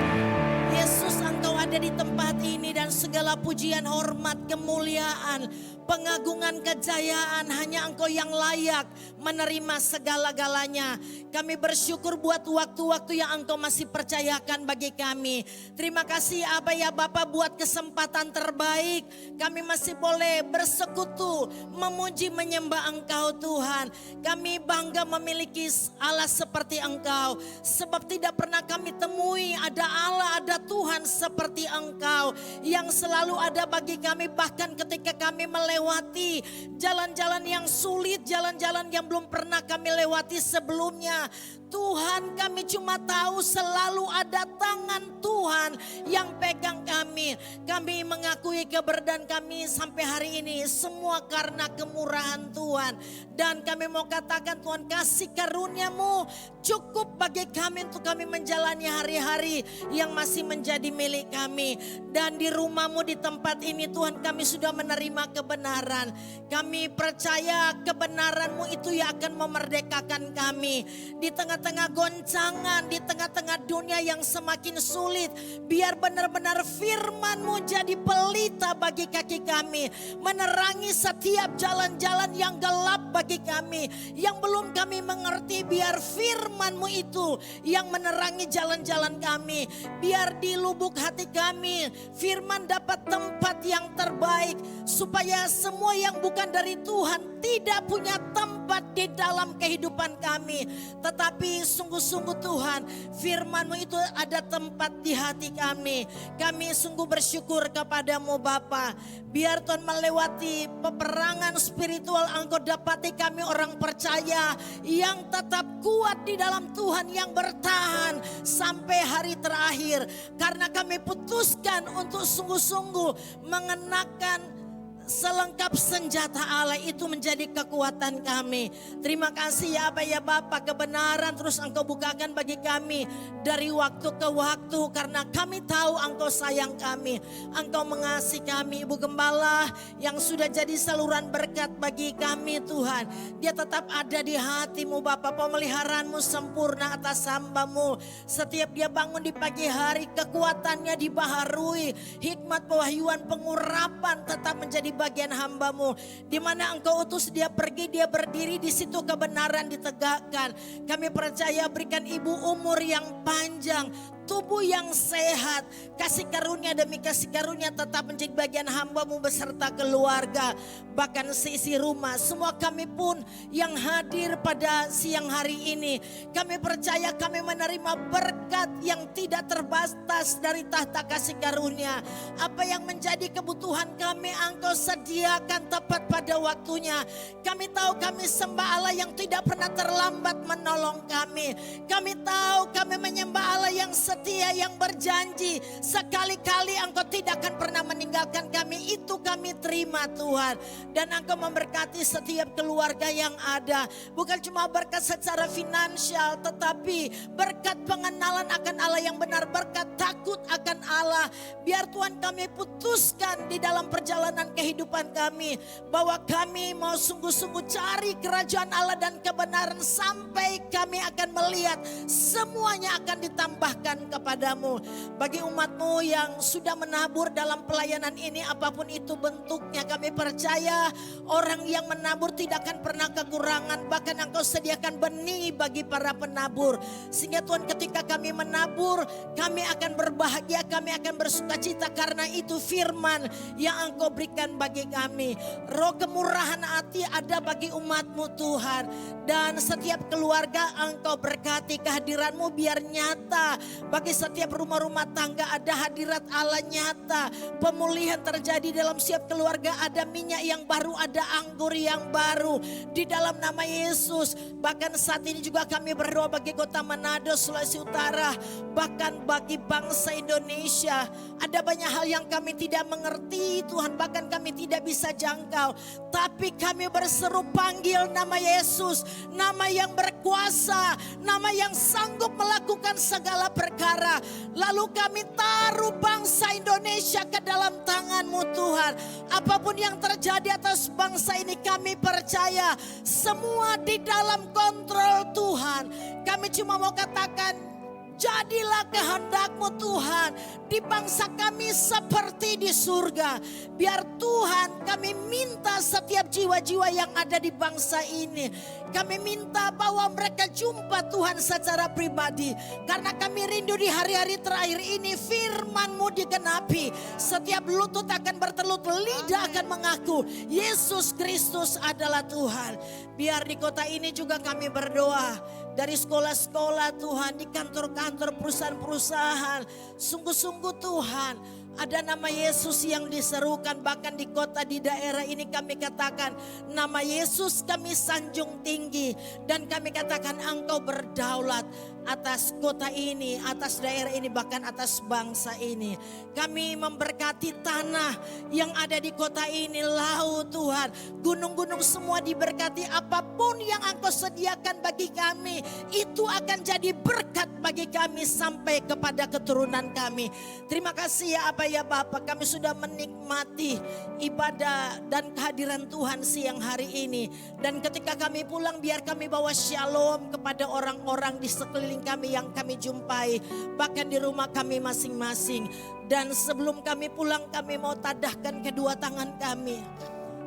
Yesus, Engkau ada di tempat ini dan segala pujian, hormat, kemuliaan, pengagungan, kejayaan hanya Engkau yang layak menerima segala-galanya. Kami bersyukur buat waktu-waktu yang Engkau masih percayakan bagi kami. Terima kasih Aba ya Bapa buat kesempatan terbaik. Kami masih boleh bersekutu, memuji, menyembah Engkau Tuhan. Kami bangga memiliki Allah seperti Engkau. Sebab tidak pernah kami temui ada Allah, ada Tuhan seperti Engkau. Yang selalu ada bagi kami bahkan ketika kami melewati jalan-jalan yang sulit, jalan-jalan yang belum pernah kami lewati sebelumnya. Tuhan, kami cuma tahu selalu ada tangan Tuhan yang pegang kami. Kami mengakui keberadaan kami sampai hari ini semua karena kemurahan Tuhan. Dan kami mau katakan Tuhan, kasih karunia-Mu cukup bagi kami untuk kami menjalani hari-hari yang masih menjadi milik kami. Dan di rumah-Mu di tempat ini Tuhan, kami sudah menerima kebenaran. Kami percaya kebenaran-Mu itu yang akan memerdekakan kami. Di tengah-tengah goncangan, di tengah-tengah dunia yang semakin sulit, biar benar-benar firman-Mu jadi pelita bagi kaki kami. Menerangi setiap jalan-jalan yang gelap bagi kami. Yang belum kami mengerti, biar firman-Mu itu yang menerangi jalan-jalan kami. Biar di lubuk hati kami, firman dapat tempat yang terbaik. Supaya semua yang bukan dari Tuhan tidak punya tempat di dalam kehidupan kami. Tetapi sungguh-sungguh Tuhan, firman-Mu itu ada tempat di hati kami. Kami sungguh bersyukur kepadamu Bapa. Biar Tuhan melewati peperangan spiritual, Engkau dapati kami orang percaya yang tetap kuat di dalam Tuhan, yang bertahan sampai hari terakhir. Karena kami putuskan untuk sungguh-sungguh mengenakan selengkap senjata Allah, itu menjadi kekuatan kami. Terima kasih ya Aba ya Bapa, kebenaran terus Engkau bukakan bagi kami dari waktu ke waktu. Karena kami tahu Engkau sayang kami, Engkau mengasihi kami. Ibu Gembala yang sudah jadi saluran berkat bagi kami Tuhan, dia tetap ada di hati-Mu Bapa. Pemeliharaanmu sempurna atas hamba-Mu. Setiap dia bangun di pagi hari, kekuatannya dibaharui. Hikmat, pewahyuan, pengurapan tetap menjadi bagian hamba-Mu. Di mana Engkau utus dia pergi, dia berdiri di situ, kebenaran ditegakkan. Kami percaya berikan ibu umur yang panjang, tubuh yang sehat, kasih karunia demi kasih karunia tetap menjadi bagian hamba-Mu beserta keluarga, bahkan seisi rumah. Semua kami pun yang hadir pada siang hari ini, kami percaya kami menerima berkat yang tidak terbatas dari tahta kasih karunia. Apa yang menjadi kebutuhan kami Engkau sediakan tepat pada waktunya. Kami tahu kami sembah Allah yang tidak pernah terlambat menolong kami. Kami tahu kami menyembah Allah yang setia, yang berjanji sekali-kali Engkau tidak akan pernah meninggalkan kami. Itu kami terima Tuhan. Dan Engkau memberkati setiap keluarga yang ada. Bukan cuma berkat secara finansial, tetapi berkat pengenalan akan Allah yang benar, berkat takut akan Allah. Biar Tuhan kami putuskan di dalam perjalanan kehidupan kami, bahwa kami mau sungguh-sungguh cari kerajaan Allah dan kebenaran sampai kami akan melihat semuanya akan ditambahkan kepadamu. Bagi umat-Mu yang sudah menabur dalam pelayanan ini, apapun itu bentuknya, kami percaya orang yang menabur tidak akan pernah kekurangan. Bahkan Engkau sediakan benih bagi para penabur. Sehingga Tuhan ketika kami menabur, kami akan berbahagia, kami akan bersukacita. Karena itu firman yang Engkau berikan bagi kami. Roh kemurahan hati ada bagi umat-Mu Tuhan. Dan setiap keluarga Engkau berkati, kehadiran-Mu biar nyata. Bagi setiap rumah-rumah tangga ada hadirat Allah nyata. Pemulihan terjadi dalam setiap keluarga, ada minyak yang baru, ada anggur yang baru. Di dalam nama Yesus. Bahkan saat ini juga kami berdoa bagi kota Manado, Sulawesi Utara. Bahkan bagi bangsa Indonesia. Ada banyak hal yang kami tidak mengerti Tuhan, bahkan kami tidak bisa jangkau. Tapi kami berseru panggil nama Yesus, nama yang berkuasa, nama yang sanggup melakukan segala perkara. Lalu kami taruh bangsa Indonesia ke dalam tangan-Mu Tuhan. Apapun yang terjadi atas bangsa ini, kami percaya semua di dalam kontrol Tuhan. Kami cuma mau katakan, jadilah kehendak-Mu Tuhan di bangsa kami seperti di surga. Biar Tuhan, kami minta setiap jiwa-jiwa yang ada di bangsa ini, kami minta bahwa mereka jumpa Tuhan secara pribadi. Karena kami rindu di hari-hari terakhir ini firman-Mu digenapi. Setiap lutut akan bertelut, lidah akan mengaku Yesus Kristus adalah Tuhan. Biar di kota ini juga kami berdoa, dari sekolah-sekolah Tuhan, di kantor-kantor, perusahaan-perusahaan. Sungguh-sungguh Tuhan, ada nama Yesus yang diserukan. Bahkan di kota, di daerah ini kami katakan, nama Yesus kami sanjung tinggi. Dan kami katakan Engkau berdaulat atas kota ini, atas daerah ini, bahkan atas bangsa ini. Kami memberkati tanah yang ada di kota ini, laut Tuhan. Gunung-gunung semua diberkati. Apapun yang Engkau sediakan bagi kami, itu akan jadi berkat bagi kami sampai kepada keturunan kami. Terima kasih ya Aba ya Bapa, kami sudah menikmati ibadah dan kehadiran Tuhan siang hari ini. Dan ketika kami pulang, biar kami bawa shalom kepada orang-orang di sekeliling kami yang kami jumpai, bahkan di rumah kami masing-masing. Dan sebelum kami pulang, kami mau tadahkan kedua tangan kami.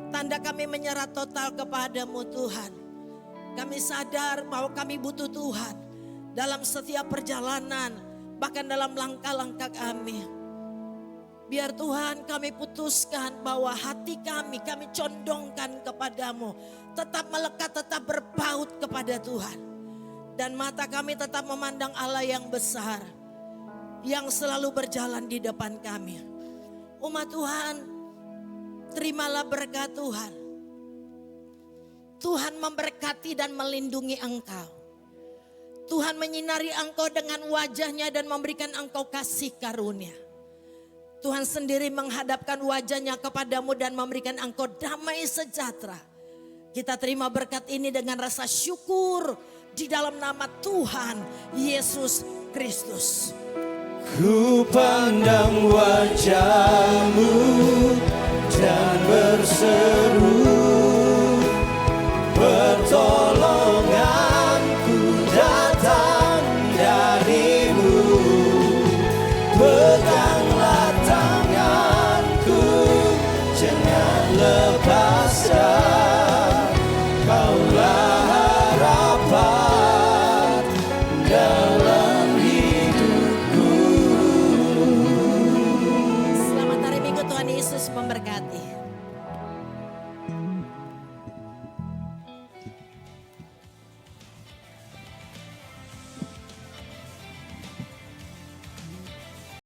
Tanda kami menyerah total kepadamu Tuhan. Kami sadar bahwa kami butuh Tuhan dalam setiap perjalanan, bahkan dalam langkah-langkah kami. Biar Tuhan kami putuskan bahwa hati kami condongkan kepadamu. Tetap melekat, tetap berpaut kepada Tuhan. Dan mata kami tetap memandang Allah yang besar, yang selalu berjalan di depan kami. Umat Tuhan, terimalah berkat Tuhan. Tuhan memberkati dan melindungi engkau. Tuhan menyinari engkau dengan wajahnya dan memberikan engkau kasih karunia. Tuhan sendiri menghadapkan wajahnya kepadamu dan memberikan engkau damai sejahtera. Kita terima berkat ini dengan rasa syukur di dalam nama Tuhan Yesus Kristus. Ku pandang wajah-Mu dan berseru,